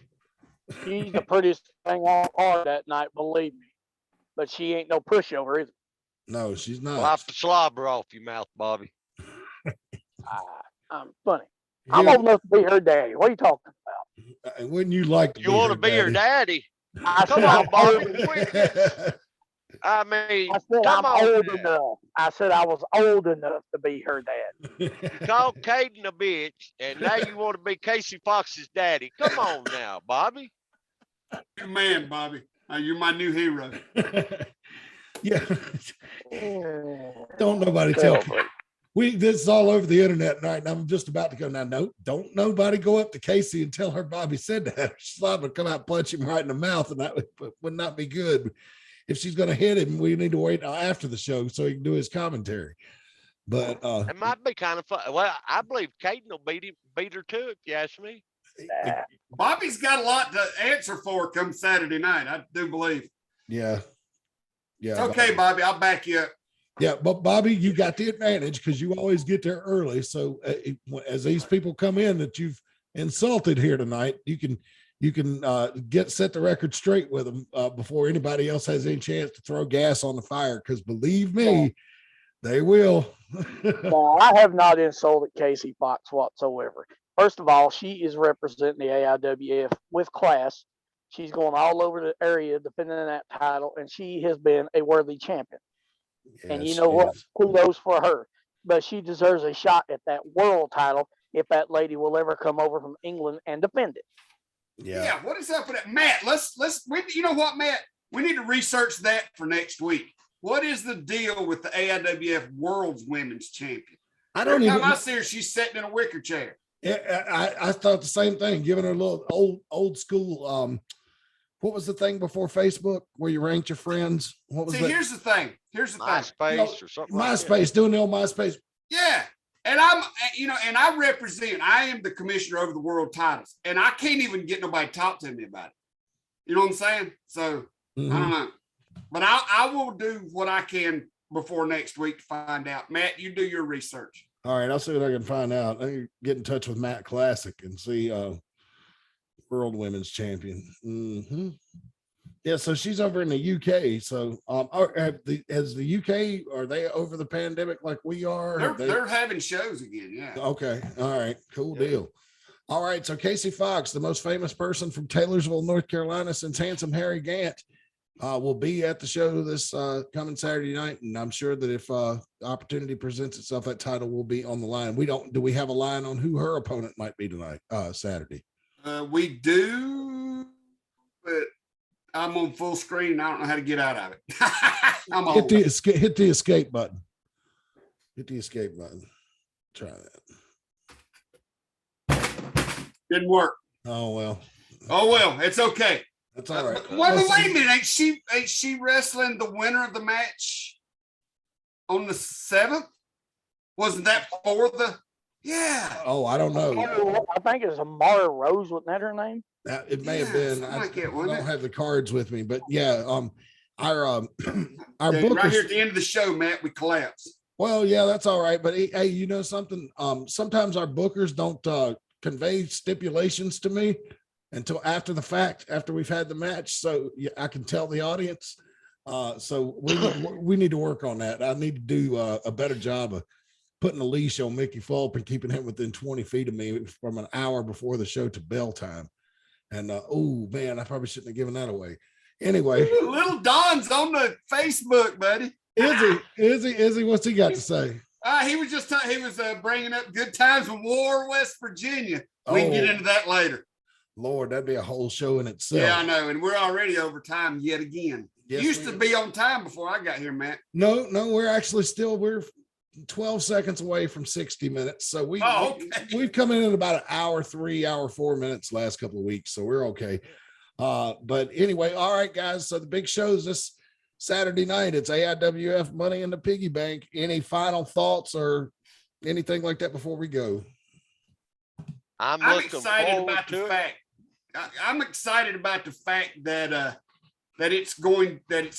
She's the prettiest thing on card that night, believe me. but she ain't no pushover, is it? No, she's not. Wipe the slobber off your mouth, Bobby. I'm funny. I'm Yeah, old enough to be her daddy. What are you talking about? wouldn't you like to You want to be her daddy? I Come said on, I'm Bobby. old. Quit. I mean, I said come I'm on old now. enough. I said I was old enough to be her dad. You called Caden a bitch, and now you want to be Casey Fox's daddy. Come on now, Bobby. Good man, Bobby. You're my new hero. Yeah. Don't nobody tell me. This is all over the internet right now. I'm just about to go now. No, don't nobody go up to Casey and tell her Bobby said that. She's liable to come out and punch him right in the mouth, and that would not be good. If she's going to hit him, we need to wait after the show so he can do his commentary. But it might be kind of fun. Well, I believe Caden will beat her too, if you ask me. Bobby's got a lot to answer for come Saturday night. I do believe. Yeah. It's okay, Bobby. I'll back you up. Yeah, but Bobby, you got the advantage because you always get there early. So as these people come in that you've insulted here tonight, you can set the record straight with them before anybody else has any chance to throw gas on the fire. Because believe me, they will. No, I have not insulted Casey Fox whatsoever. First of all, she is representing the AIWF with class. She's going all over the area defending that title, and she has been a worthy champion. And you know what? Kudos for her. But she deserves a shot at that world title if that lady will ever come over from England and defend it. Yeah. What is up with that, Matt? You know what, Matt? We need to research that for next week. What is the deal with the AIWF World's Women's Champion? I don't Every even. time I see her, she's sitting in a wicker chair. Yeah, I thought the same thing. Giving her a little old school. What was the thing before Facebook where you ranked your friends? What was that? Here's the thing. MySpace or something. MySpace, doing the old MySpace. Yeah. And and I am the commissioner over the world titles, and I can't even get nobody to talk to me about it. You know what I'm saying? So I don't know, but I will do what I can before next week to find out. Matt, you do your research. All right. I'll see what I can find out. I can get in touch with Matt Classic and see, World Women's Champion. Yeah, so she's over in the UK. So has the UK, are they over the pandemic like we are? They're having shows again. Yeah. Okay. All right. Cool deal. All right. So Casey Fox, the most famous person from Taylorsville, North Carolina since Handsome Harry Gant, will be at the show this coming Saturday night. And I'm sure that if opportunity presents itself, that title will be on the line. Do we have a line on who her opponent might be tonight, Saturday? We do, but I'm on full screen and I don't know how to get out of it. Hit the escape button. Hit the escape button. Try that. Didn't work. Oh well. It's okay. That's all right. Wait a minute. Ain't she wrestling the winner of the match on the 7th? Wasn't that for the? Yeah. Oh, I don't know. I think it's Amara Rose. Wasn't that her name? It may have been. I don't have the cards with me, but yeah. Our bookers, right here at the end of the show, Matt, we collapsed. Well, yeah, that's all right. But hey, you know something? Sometimes our bookers don't convey stipulations to me until after the fact, after we've had the match, so I can tell the audience. So we need to work on that. I need to do a better job of putting a leash on Mickey Fulp and keeping him within 20 feet of me from an hour before the show to bell time. And oh man, I probably shouldn't have given that away. Anyway, Little Don's on the Facebook, buddy. Is he? What's he got to say? He was just bringing up good times in War, West Virginia. We can get into that later. Lord, that'd be a whole show in itself. Yeah, I know, and we're already over time yet again. Yes, you used to be on time before I got here, Matt. No, we're actually we're 12 seconds away from 60 minutes. So we've come in at about an hour, 3 hour, 4 minutes last couple of weeks. So we're okay. But anyway, all right, guys. So the big show's this Saturday night. It's AIWF Money in the Piggy Bank. Any final thoughts or anything like that before we go? I'm excited about the fact. I'm excited about the fact that it's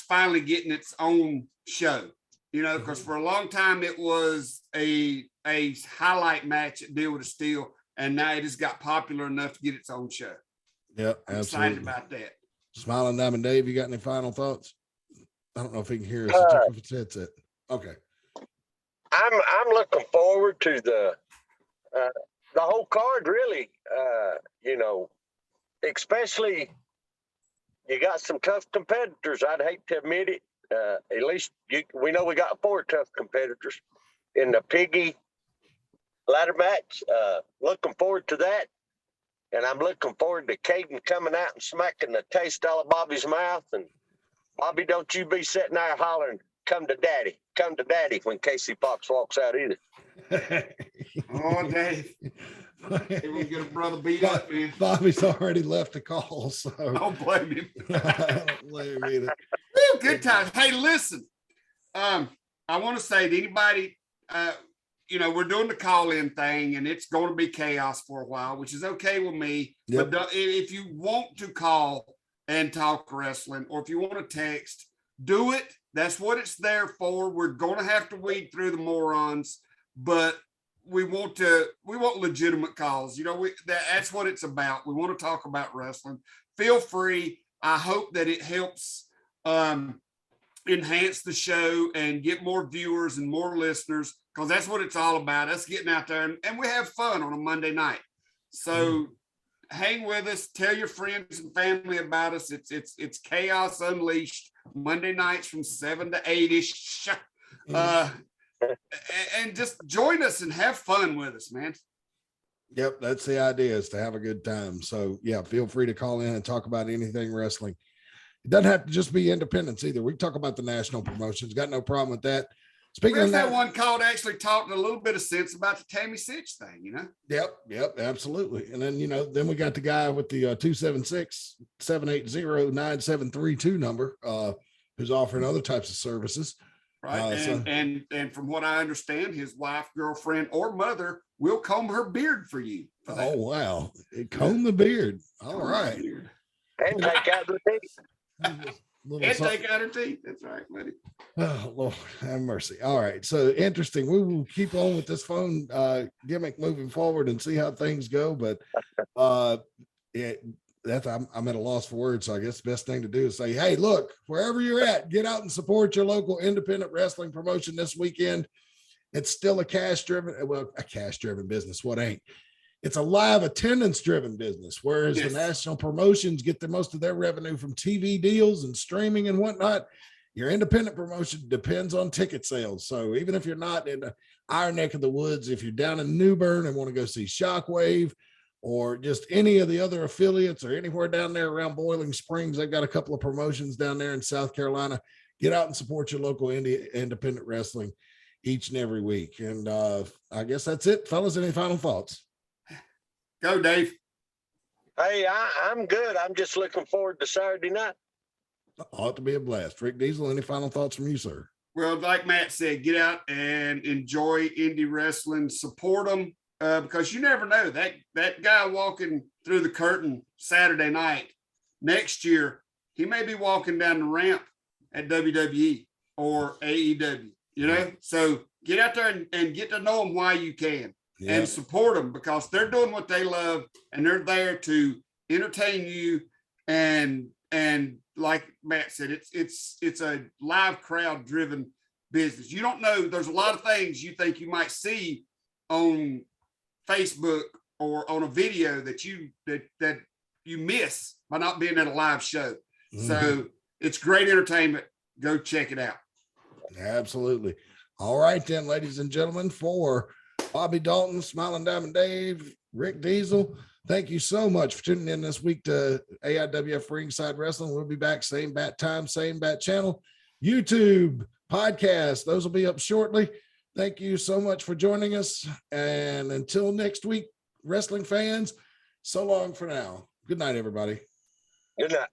finally getting its own show. You know, because for a long time it was a highlight match at Deal with a Steel, and now it has got popular enough to get its own show. Yep, I'm excited about that. Smiling Diamond Dave, you got any final thoughts? I don't know if he can hear us. Check if it's headset. Okay. I'm looking forward to the whole card, really. You know, especially you got some tough competitors. I'd hate to admit it. At least we know we got 4 tough competitors in the Piggy ladder match. Looking forward to that. And I'm looking forward to Caden coming out and smacking the taste out of Bobby's mouth. And Bobby, don't you be sitting there hollering, come to daddy when Casey Fox walks out either. Oh, Dave. He will get a brother beat up, man. Bobby's already left the call, so I don't blame him. I don't blame him either. Woo, good times. Hey, listen. I want to say to anybody, you know, we're doing the call-in thing, and it's going to be chaos for a while, which is okay with me. Yep. But if you want to call and talk wrestling, or if you want to text, do it. That's what it's there for. We're going to have to weed through the morons, but we want legitimate calls. You know, that's what it's about. We want to talk about wrestling. Feel free. I hope that it helps enhance the show and get more viewers and more listeners, because that's what it's all about, us getting out there and we have fun on a Monday night. So hang with us, tell your friends and family about us. It's Chaos Unleashed Monday nights from 7 to 8ish. And just join us and have fun with us, man. Yep, that's the idea, is to have a good time. So yeah, feel free to call in and talk about anything wrestling. It doesn't have to just be independents either. We can talk about the national promotions. Got no problem with that. Speaking of that, one called actually talked a little bit of sense about the Tammy Sytch thing, you know? Yep, absolutely. And then, you know, then we got the guy with the 276-780-9732 number, who's offering other types of services. Right. And from what I understand, his wife, girlfriend, or mother will comb her beard for you. Oh, wow. Comb the beard. All right. And take out the teeth. Take out her teeth. That's right, buddy. Oh, Lord have mercy. All right. So interesting. We will keep on with this phone gimmick moving forward and see how things go. But I'm at a loss for words. So I guess the best thing to do is say, hey, look, wherever you're at, get out and support your local independent wrestling promotion this weekend. It's still a cash-driven business. What ain't? It's a live attendance-driven business, whereas the national promotions get the most of their revenue from TV deals and streaming and whatnot. Your independent promotion depends on ticket sales. So even if you're not in our neck of the woods, if you're down in New Bern and want to go see Shockwave or just any of the other affiliates or anywhere down there around Boiling Springs, they've got a couple of promotions down there in South Carolina. Get out and support your local independent wrestling each and every week. And I guess that's it, fellas. Any final thoughts? Go, Dave. Hey, I'm good. I'm just looking forward to Saturday night. Ought to be a blast. Rick Diesel, any final thoughts from you, sir? Well, like Matt said, get out and enjoy indie wrestling. Support them, because you never know. That guy walking through the curtain Saturday night, next year, he may be walking down the ramp at WWE or AEW, you know? So get out there and get to know them while you can. And support them, because they're doing what they love and they're there to entertain you. And like Matt said, it's a live crowd driven business. You don't know, there's a lot of things you think you might see on Facebook or on a video that you miss by not being at a live show. So it's great entertainment. Go check it out. Absolutely. All right then, ladies and gentlemen, for Bobby Dalton, Smiling Diamond Dave, Rick Diesel, thank you so much for tuning in this week to AIWF Ringside Wrestling. We'll be back same bat time, same bat channel, YouTube, podcast. Those will be up shortly. Thank you so much for joining us. And until next week, wrestling fans, so long for now. Good night, everybody. Good night.